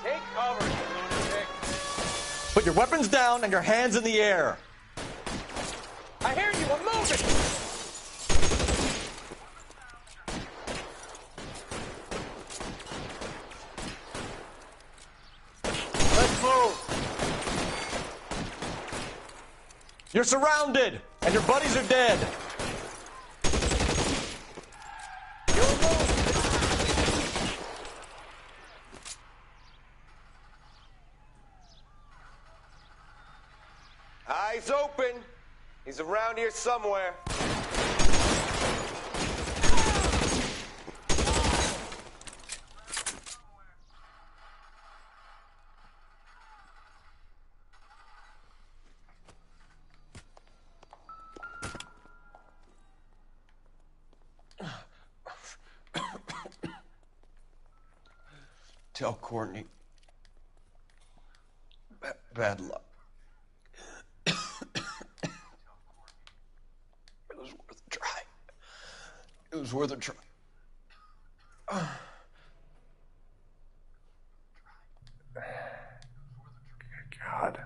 S2: Take cover, you lunatic.
S10: Put your weapons down and your hands in the air.
S2: I hear you, I'm moving.
S10: Let's move. You're surrounded, and your buddies are dead.
S15: Eyes open. He's around here somewhere.
S12: Tell Courtney. Bad luck. It was worth a try. It was worth a try.
S15: God.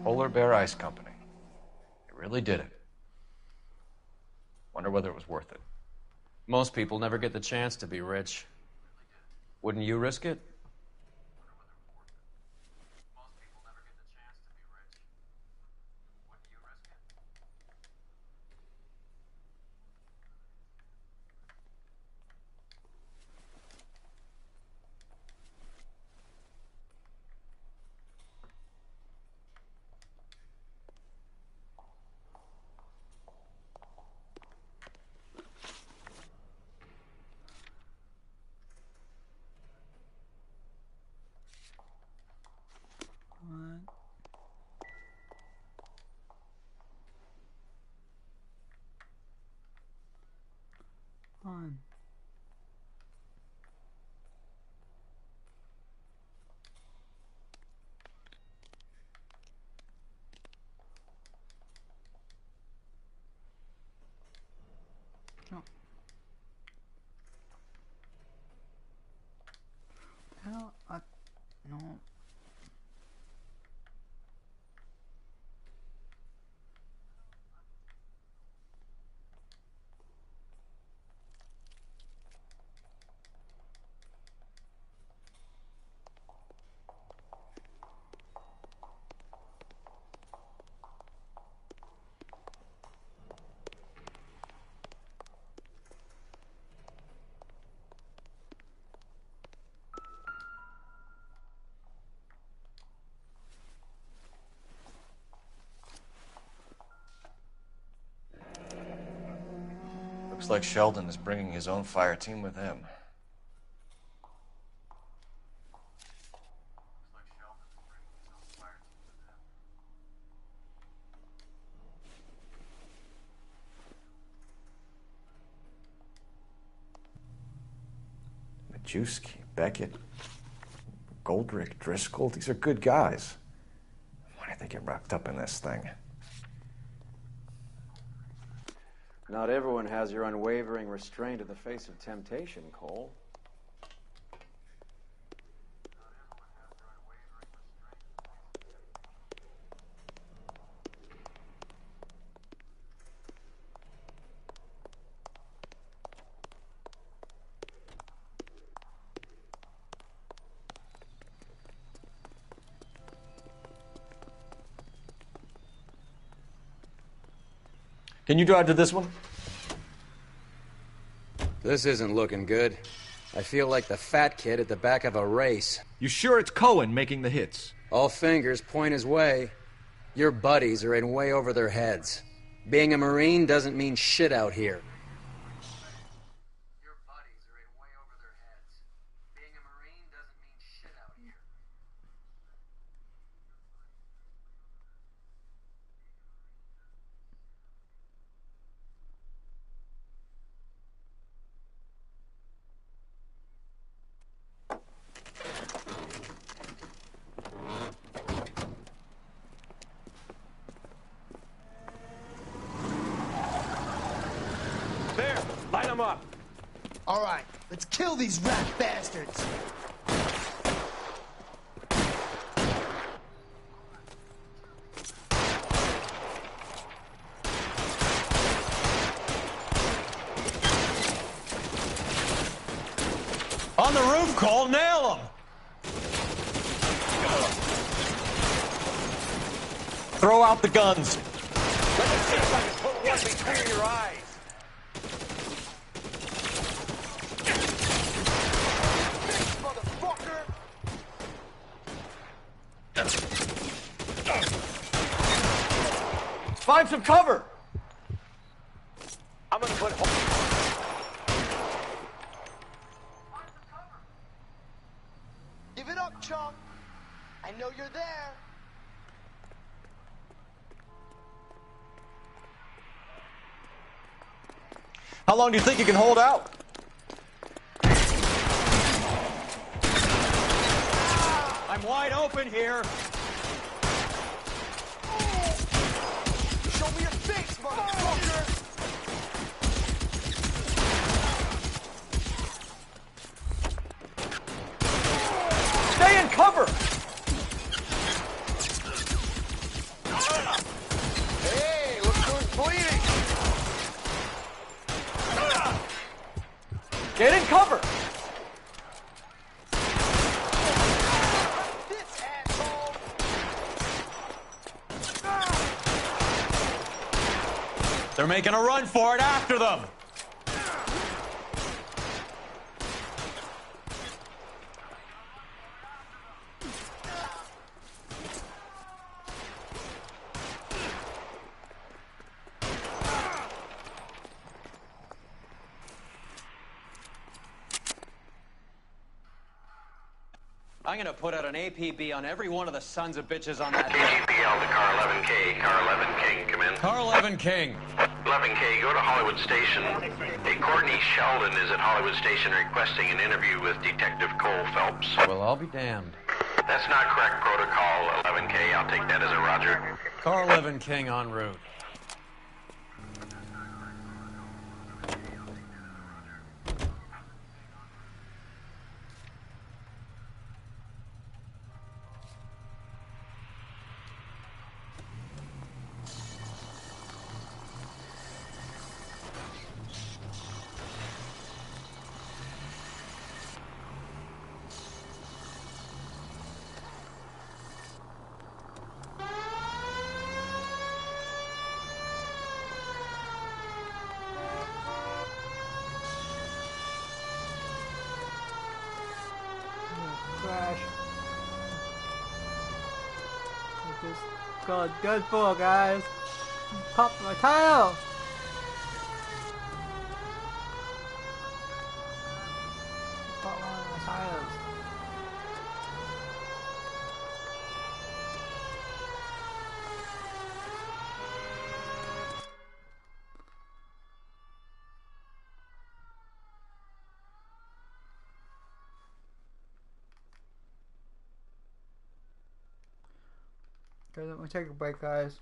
S10: Polar Bear Ice Company. They really did it. Wonder whether it was worth it.
S3: Most people never get the chance to be rich. Wouldn't you risk it?
S10: Looks like Sheldon is bringing his own fire team with him. Majewski, Beckett, Goldrick, Driscoll, these are good guys. Why did they get wrapped up in this thing?
S7: Not everyone has your unwavering restraint in the face of temptation, Cole.
S10: Can you drive to this one?
S16: This isn't looking good. I feel like the fat kid at the back of a race.
S8: You sure it's Cohen making the hits?
S16: All fingers point his way. Your buddies are in way over their heads. Being a Marine doesn't mean shit out here.
S6: There, light them up.
S9: All right, let's kill these rat bastards.
S6: On the roof, Cole, nail them.
S10: Throw out the guns.
S6: Let me see if I can put one between your eyes.
S10: Find some cover.
S6: I'm gonna put.
S9: Give it up, chump. I know you're there.
S10: How long do you think you can hold out?
S6: I'm wide open here.
S9: Show me your face, motherfucker.
S10: Stay in cover.
S9: Hey, look who's bleeding.
S10: Get in cover.
S9: This asshole.
S6: They're making a run for it after them.
S3: I'm gonna put out an APB on every one of the sons of bitches on that.
S13: APL to car 11K. Car 11 King, come in.
S3: Car 11 King.
S13: 11K, go to Hollywood Station. Hey, Courtney Sheldon is at Hollywood Station requesting an interview with Detective Cole Phelps.
S3: Well, I'll be damned.
S13: That's not correct protocol, 11K. I'll take that as a roger.
S3: Car 11 King en route.
S1: Crash. Just got good for guys. Pop my tail. So I'm gonna take a break, guys.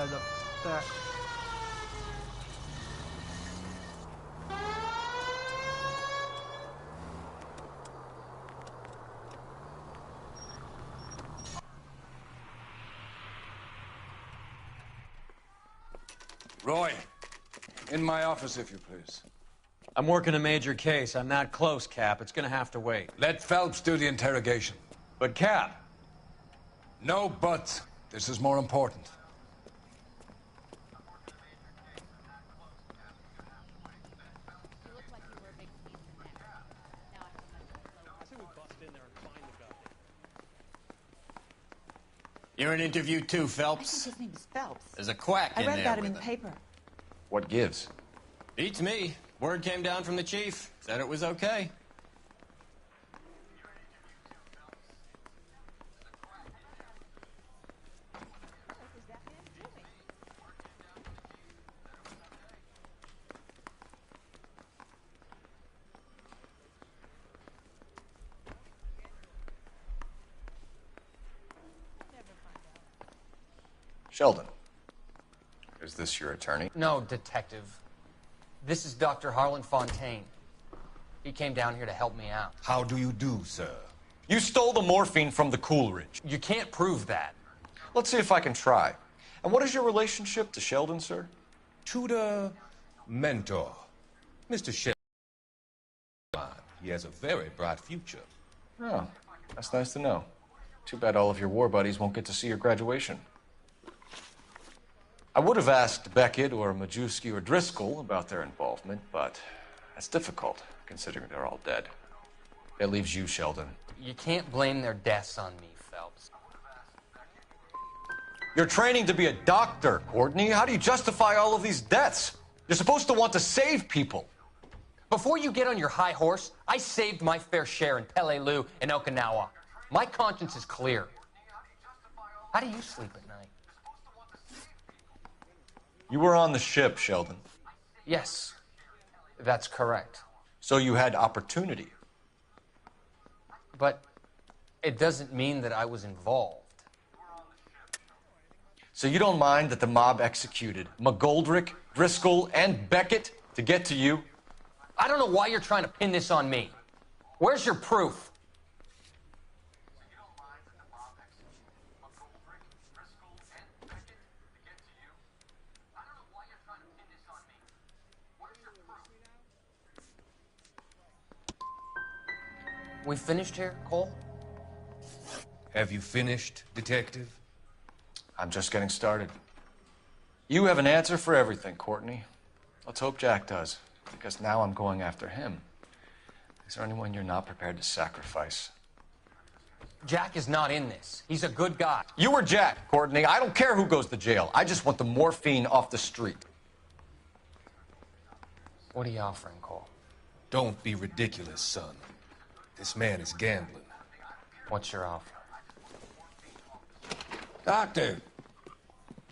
S1: got the back.
S24: Roy, in my office, if you please.
S3: I'm working a major case. I'm not close, Cap. It's gonna have to wait.
S24: Let Phelps do the interrogation.
S3: But, Cap.
S24: No buts. This is more important.
S14: You're in interview too, Phelps.
S18: His name is Phelps.
S14: There's a quack in
S18: I read
S14: there
S18: about him
S14: with
S18: in the paper.
S10: What gives?
S14: Beats me. Word came down from the chief. Said it was okay.
S10: Sheldon, is this your attorney?
S19: No, detective. This is Dr. Harlan Fontaine. He came down here to help me out.
S24: How do you do, sir?
S10: You stole the morphine from the Coolidge.
S19: You can't prove that.
S10: Let's see if I can try. And what is your relationship to Sheldon, sir?
S12: Tutor, mentor. Mr. Sheldon. He has a very bright future.
S10: Oh, that's nice to know. Too bad all of your war buddies won't get to see your graduation. I would have asked Beckett or Majewski or Driscoll about their involvement, but that's difficult, considering they're all dead. That leaves you, Sheldon.
S19: You can't blame their deaths on me, Phelps.
S10: You're training to be a doctor, Courtney. How do you justify all of these deaths? You're supposed to want to save people.
S19: Before you get on your high horse, I saved my fair share in Peleliu and Okinawa. My conscience is clear. How do you sleep at night?
S10: You were on the ship, Sheldon.
S19: Yes, that's correct.
S10: So you had opportunity.
S19: But it doesn't mean that I was involved.
S10: So you don't mind that the mob executed McGoldrick, Driscoll, and Beckett to get to you?
S19: I don't know why you're trying to pin this on me. Where's your proof? We finished here, Cole?
S12: Have you finished, detective?
S10: I'm just getting started. You have an answer for everything, Courtney. Let's hope Jack does, because now I'm going after him. Is there anyone you're not prepared to sacrifice?
S19: Jack is not in this. He's a good guy.
S10: You were Jack, Courtney. I don't care who goes to jail. I just want the morphine off the street.
S19: What are you offering, Cole?
S12: Don't be ridiculous, son. This man is gambling.
S19: What's your offer?
S24: Doctor,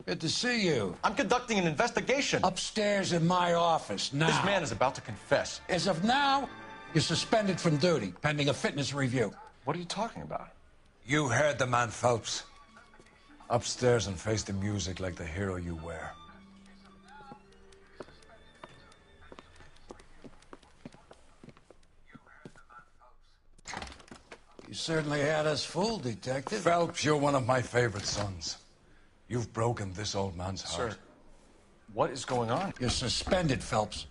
S24: good to see you.
S10: I'm conducting an investigation.
S24: Upstairs in my office, now.
S10: This man is about to confess.
S24: As of now, you're suspended from duty, pending a fitness review.
S10: What are you talking about?
S24: You heard the man, Phelps. Upstairs and face the music like the hero you were. You certainly had us fooled, Detective. Phelps, you're one of my favorite sons. You've broken this old man's heart.
S10: Sir, what is going on?
S24: You're suspended, Phelps.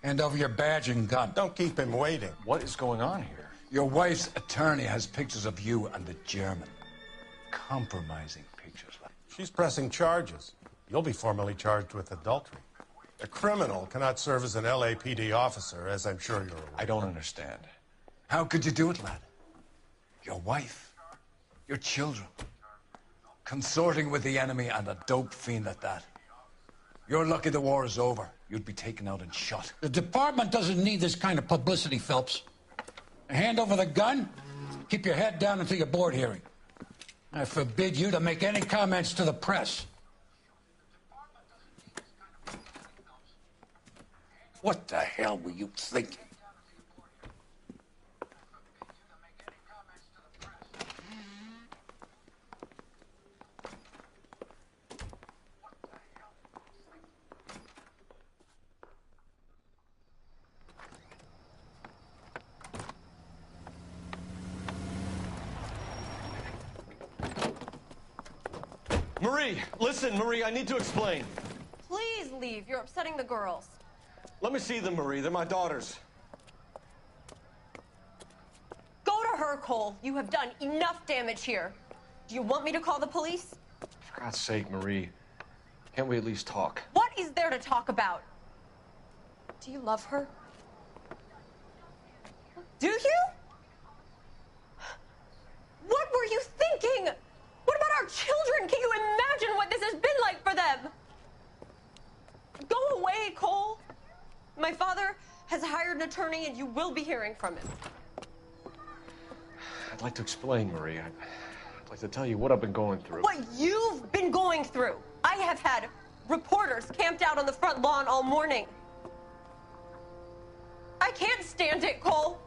S24: Hand over your badge and gun.
S15: Don't keep him waiting.
S10: What is going on here?
S24: Your wife's attorney has pictures of you and the German. Compromising pictures.
S15: She's pressing charges. You'll be formally charged with adultery. A criminal cannot serve as an LAPD officer, as I'm sure you're aware.
S10: I don't understand.
S24: How could you do it, lad? Your wife, your children, consorting with the enemy and a dope fiend at that. You're lucky the war is over. You'd be taken out and shot.
S21: The department doesn't need this kind of publicity, Phelps. Hand over the gun, keep your head down until your board hearing. I forbid you to make any comments to the press.
S24: What the hell were you thinking?
S4: Marie, listen, Marie, I need to explain.
S5: Please leave. You're upsetting the girls.
S4: Let me see them, Marie. They're my daughters.
S5: Go to her, Cole. You have done enough damage here. Do you want me to call the police?
S10: For God's sake, Marie. Can't we at least talk?
S5: What is there to talk about? Do you love her? Do you? What were you thinking? What about our children? Can you imagine what this has been like for them? Go away, Cole. My father has hired an attorney and you will be hearing from him.
S10: I'd like to explain, Marie. I'd like to tell you what I've been going through.
S5: What you've been going through. I have had reporters camped out on the front lawn all morning. I can't stand it, Cole.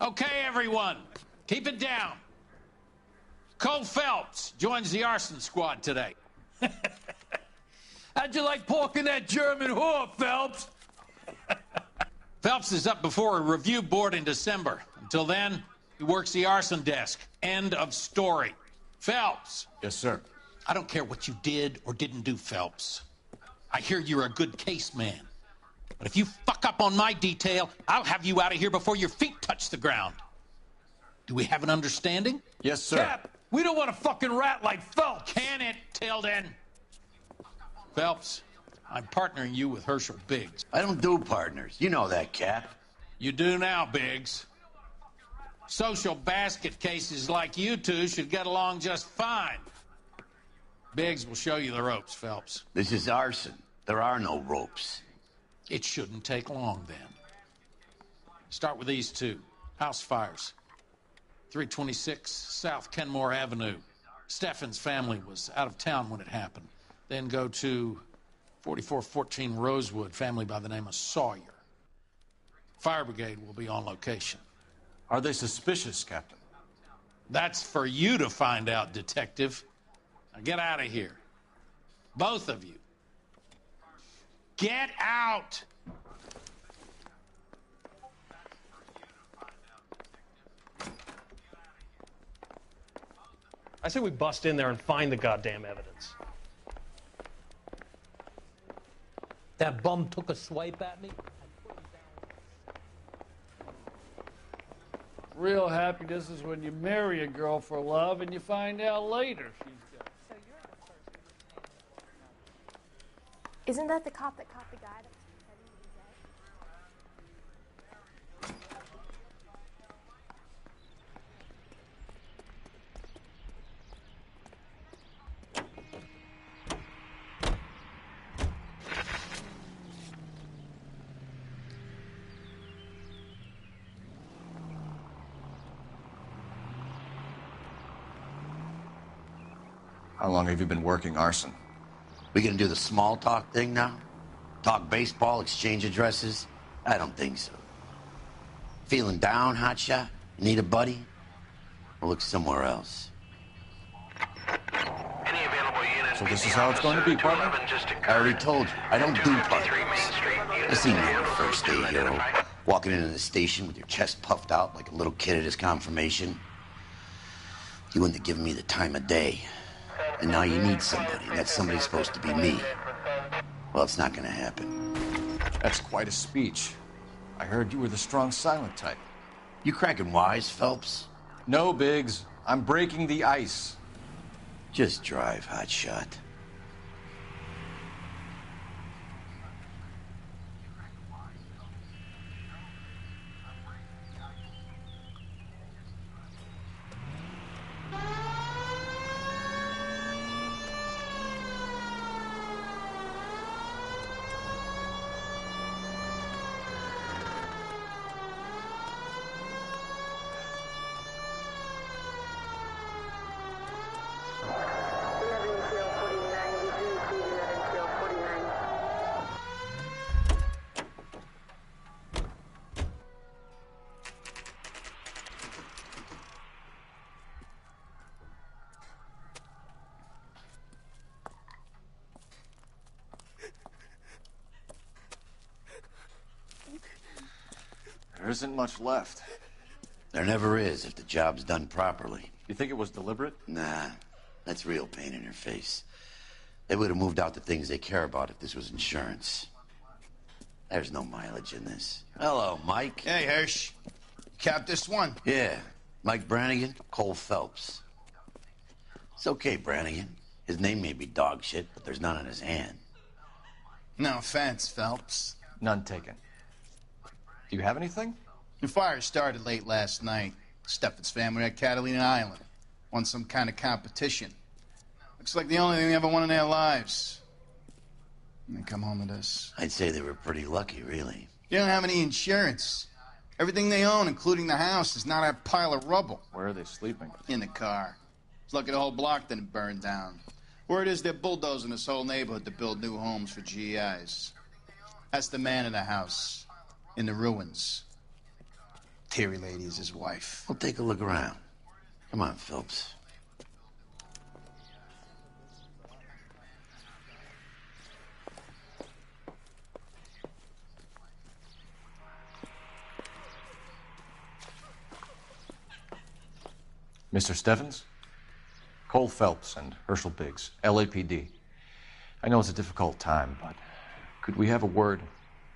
S21: Okay, everyone, keep it down. Cole Phelps joins the arson squad today. How'd you like porking that German whore, Phelps? Phelps is up before a review board in December. Until then, he works the arson desk. End of story. Phelps.
S12: Yes, sir.
S21: I don't care what you did or didn't do, Phelps. I hear you're a good case man. But if you fuck up on my detail, I'll have you out of here before your feet touch the ground. Do we have an understanding?
S12: Yes, sir.
S21: Cap, we don't want a fucking rat like Phelps. Can it, Tilden? Phelps, I'm partnering you with Herschel Biggs.
S11: I don't do partners. You know that, Cap.
S21: You do now, Biggs. Social basket cases like you two should get along just fine. Biggs will show you the ropes, Phelps.
S11: This is arson. There are no ropes.
S21: It shouldn't take long, then. Start with these two. House fires. 326 South Kenmore Avenue. Steffen's family was out of town when it happened. Then go to 4414 Rosewood, family by the name of Sawyer. Fire brigade will be on location.
S12: Are they suspicious, Captain?
S21: That's for you to find out, Detective. Now get out of here. Both of you. Get out!
S6: I say we bust in there and find the goddamn evidence.
S18: That bum took a swipe at me.
S25: Real happiness is when you marry a girl for love and you find out later she's got.
S26: Isn't that the cop that caught the guy that was pretending to be dead?
S10: How long have you been working arson?
S11: We gonna do the small talk thing now? Talk baseball, exchange addresses? I don't think so. Feeling down, hotshot? Need a buddy? We'll look somewhere else.
S10: So this is how it's going to be, partner?
S11: I already told you, I don't do partners. I seen you on the first day, hero. Walking into the station with your chest puffed out like a little kid at his confirmation. You wouldn't have given me the time of day. And now you need somebody, and that somebody's supposed to be me. Well, it's not gonna happen.
S10: That's quite a speech. I heard you were the strong silent type.
S11: You cracking wise, Phelps?
S10: No, Biggs. I'm breaking the ice.
S11: Just drive, hotshot.
S10: There isn't much left.
S11: There never is if the job's done properly.
S10: You think it was deliberate?
S11: Nah, that's real pain in your face. They would have moved out the things they care about if this was insurance. There's no mileage in this. Hello, Mike.
S2: Hey, Hirsch. Cap this one?
S11: Yeah, Mike Brannigan, Cole Phelps. It's okay, Brannigan. His name may be dog shit, but there's none on his hand.
S2: No offense, Phelps.
S10: None taken. Do you have anything?
S2: The fire started late last night. Steffen's family at Catalina Island. Won some kind of competition. Looks like the only thing they ever won in their lives. And they come home to this.
S11: I'd say they were pretty lucky, really.
S2: They don't have any insurance. Everything they own, including the house, is not a pile of rubble.
S10: Where are they sleeping?
S2: In the car. It's lucky the whole block didn't burn down. Word is they're bulldozing this whole neighborhood to build new homes for GIs. That's the man in the house. In the ruins. Terry Lady is his wife.
S11: We'll take a look around. Come on, Phelps.
S10: Mr. Steffens? Cole Phelps and Herschel Biggs, LAPD. I know it's a difficult time, but could we have a word?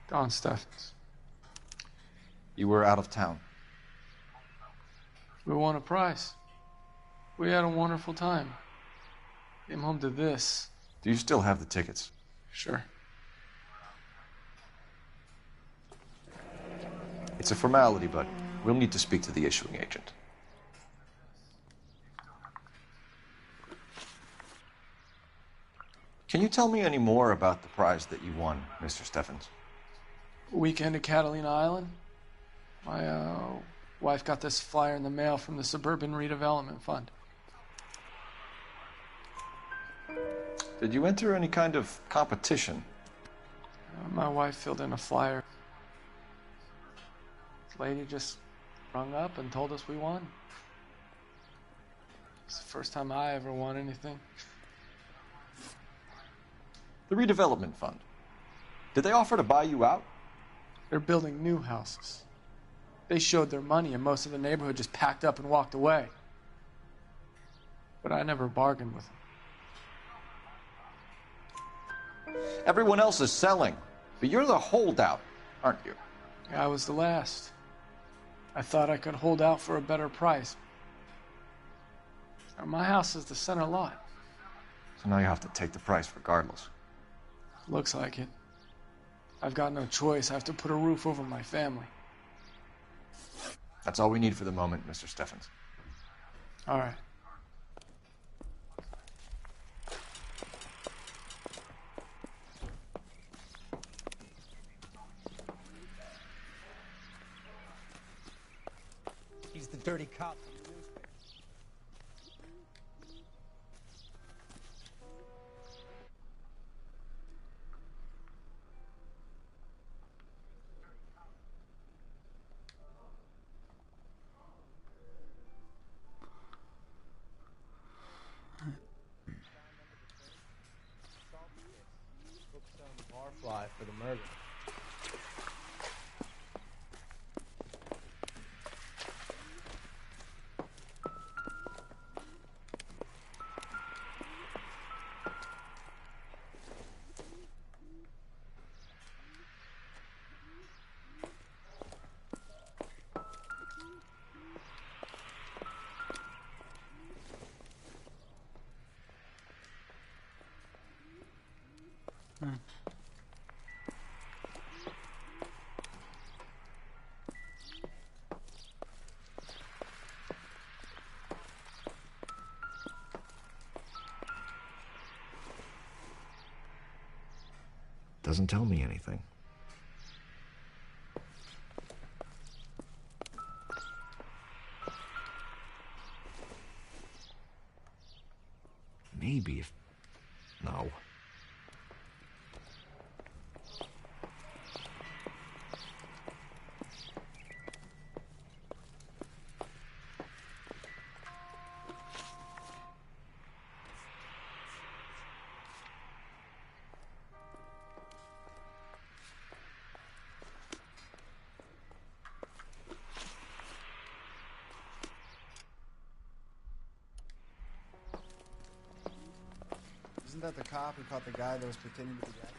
S7: Don Steffens.
S10: You were out of town.
S7: We won a prize. We had a wonderful time. Came home to this.
S10: Do you still have the tickets?
S7: Sure.
S10: It's a formality, but we'll need to speak to the issuing agent. Can you tell me any more about the prize that you won, Mr. Steffens?
S7: Weekend at Catalina Island. My wife got this flyer in the mail from the Suburban Redevelopment Fund.
S10: Did you enter any kind of competition?
S7: My wife filled in a flyer. This lady just rung up and told us we won. It's the first time I ever won anything.
S10: The Redevelopment Fund. Did they offer to buy you out?
S7: They're building new houses. They showed their money and most of the neighborhood just packed up and walked away. But I never bargained with them.
S10: Everyone else is selling, but you're the holdout, aren't you?
S7: I was the last. I thought I could hold out for a better price. Now, my house is the center lot.
S10: So now you have to take the price regardless.
S7: Looks like it. I've got no choice. I have to put a roof over my family.
S10: That's all we need for the moment, Mr. Steffens.
S7: All right.
S18: He's the dirty cop from the newspaper.
S10: doesn't tell me anything. Maybe if... No.
S8: Isn't that the cop who caught the guy that was pretending to be dead?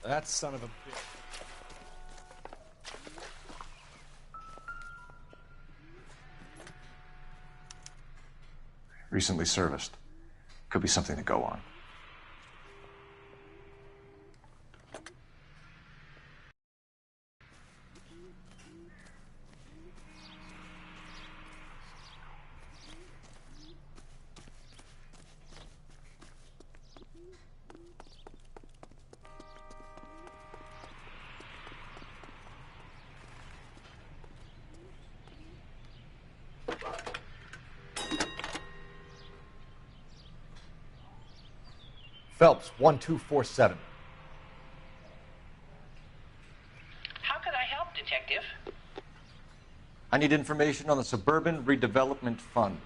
S4: That son of a bitch.
S10: Recently serviced. Could be something to go on.
S16: Phelps, 1247.
S17: How could I help, Detective?
S10: I need information on the Suburban Redevelopment Fund.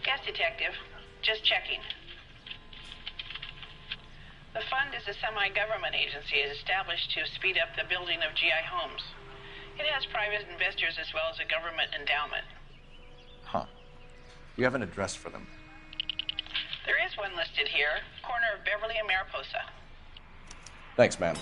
S17: Yes, Detective. Just checking. The fund is a semi-government agency established to speed up the building of GI homes. It has private investors as well as a government endowment.
S10: Huh. You have an address for them?
S17: There is one listed here, corner of Beverly and Mariposa.
S10: Thanks, ma'am.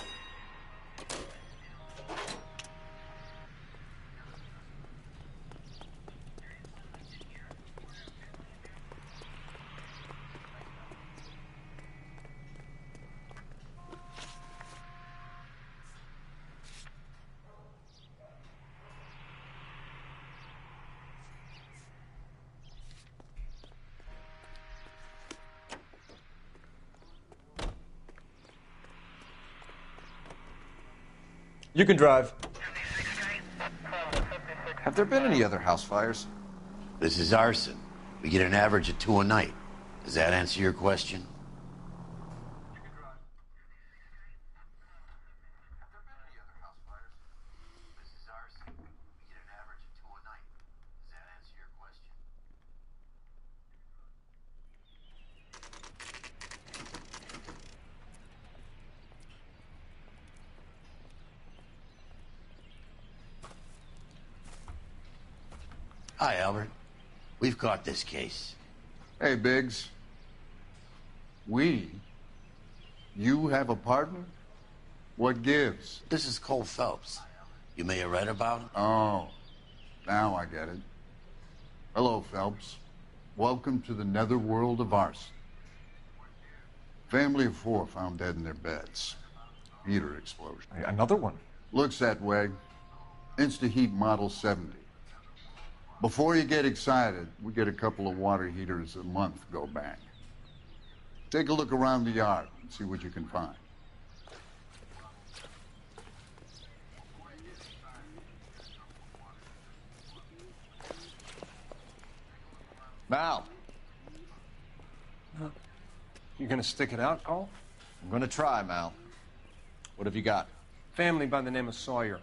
S10: You can drive. Have there been any other house fires?
S11: This is arson. We get an average of 2 a night. Does that answer your question? Hi, Albert. We've caught this case.
S20: Hey, Biggs. We? You have a partner? What gives?
S11: This is Cole Phelps. You may have read about him.
S20: Oh, now I get it. Hello, Phelps. Welcome to the netherworld of arson. Family of 4 found dead in their beds. Heater explosion.
S10: Another one?
S20: Looks that way. Insta-Heat Model 70. Before you get excited, we get a couple of water heaters a month go bang. Take a look around the yard and see what you can find.
S10: Mal. You gonna stick it out, Cole? I'm gonna try, Mal. What have you got?
S22: Family by the name of Sawyer.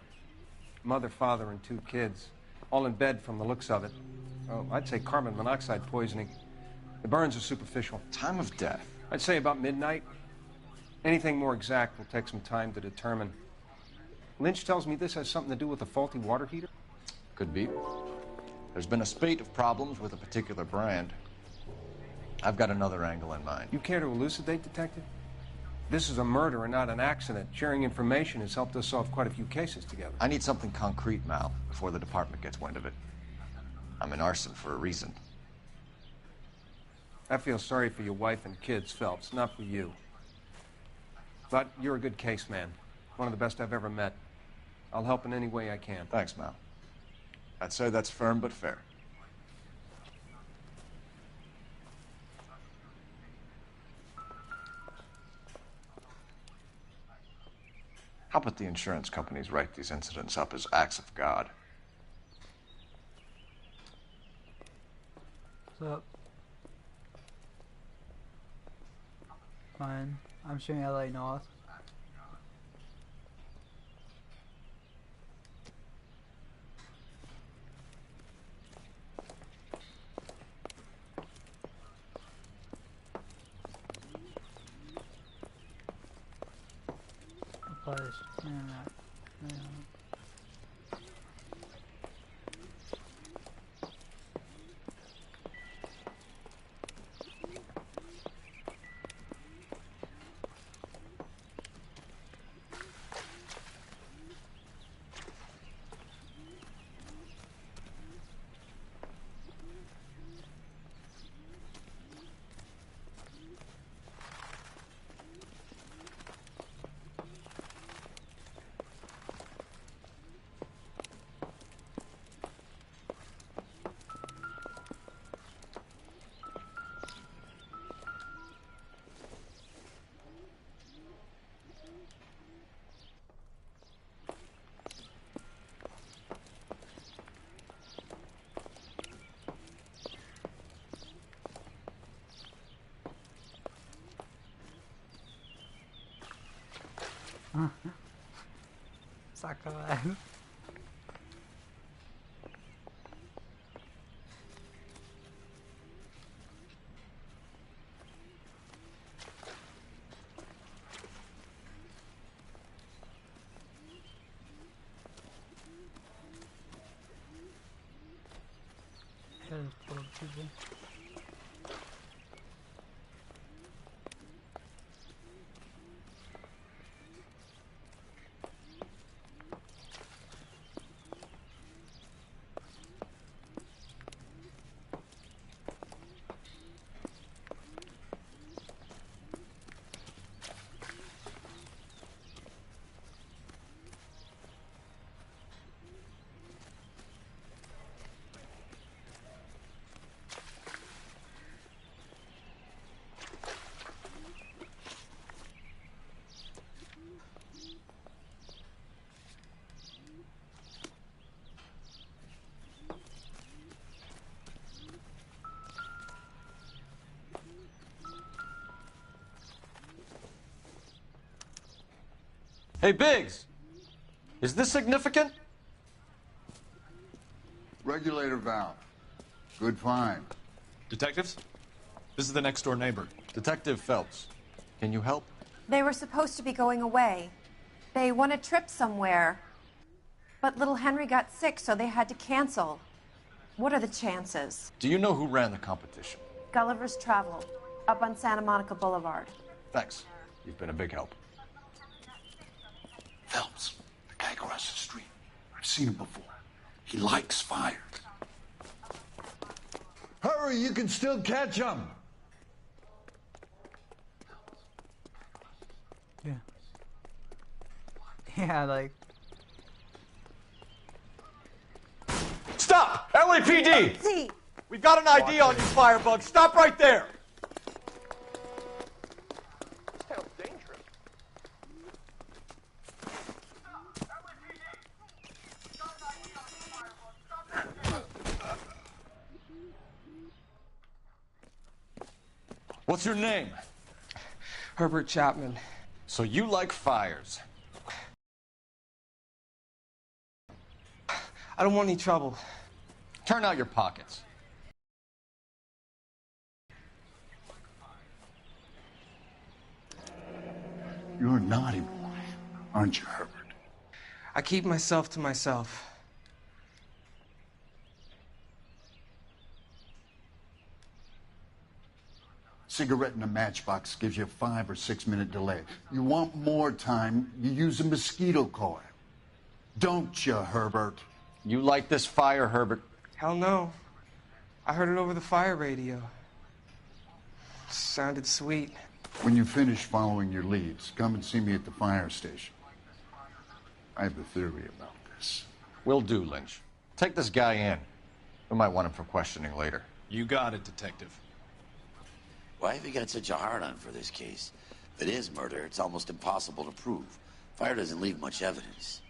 S22: Mother, father, and 2 kids. All in bed from the looks of it. Oh, I'd say carbon monoxide poisoning. The burns are superficial.
S10: Time of death?
S22: I'd say about midnight. Anything more exact will take some time to determine. Lynch tells me this has something to do with a faulty water heater?
S10: Could be. There's been a spate of problems with a particular brand. I've got another angle in mind.
S22: You care to elucidate, Detective? This is a murder and not an accident. Sharing information has helped us solve quite a few cases together.
S10: I need something concrete, Mal, before the department gets wind of it. I'm in arson for a reason.
S22: I feel sorry for your wife and kids, Phelps, not for you. But you're a good case man. One of the best I've ever met. I'll help in any way I can.
S10: Thanks, Mal. I'd say that's firm but fair. How about the insurance companies write these incidents up as acts of God?
S1: What's up? Fine. I'm shooting LA North. Place. Yeah. Sacanagem.
S10: Hey, Biggs! Is this significant?
S20: Regulator valve. Good find.
S10: Detectives? This is the next door neighbor, Detective Phelps. Can you help?
S5: They were supposed to be going away. They won a trip somewhere. But little Henry got sick, so they had to cancel. What are the chances?
S10: Do you know who ran the competition?
S5: Gulliver's Travel, up on Santa Monica Boulevard.
S10: Thanks. You've been a big help.
S20: Phelps, the guy across the street. I've seen him before. He likes fire.
S16: Hurry, you can still catch him.
S1: Yeah. Yeah, like.
S10: Stop! LAPD!
S5: See.
S10: We've got an ID on you, Firebug. Stop right there! What's your name?
S7: Herbert Chapman.
S10: So you like fires?
S7: I don't want any trouble.
S10: Turn out your pockets.
S20: You're a naughty boy, aren't you, Herbert?
S7: I keep myself to myself.
S20: Cigarette in a matchbox gives you a 5 or 6 minute delay. You want more time, you use a mosquito coil. Don't you, Herbert?
S10: You like this fire, Herbert?
S7: Hell no. I heard it over the fire radio. Sounded sweet.
S20: When you finish following your leads, come and see me at the fire station. I have a theory about this.
S10: Will do, Lynch. Take this guy in. We might want him for questioning later.
S22: You got it, Detective.
S11: Why have you got such a hard-on for this case? If it is murder, it's almost impossible to prove. Fire doesn't leave much evidence.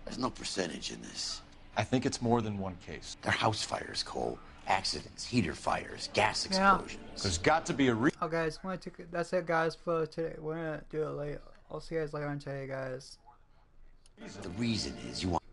S11: There's no percentage in this.
S10: I think it's more than one case.
S11: They're house fires, Cole. Accidents, heater fires, gas explosions.
S10: There's got to be a reason.
S1: Oh, guys, that's it, guys, for today. We're gonna do it later. I'll see you guys later on today, guys.
S11: The reason is you want...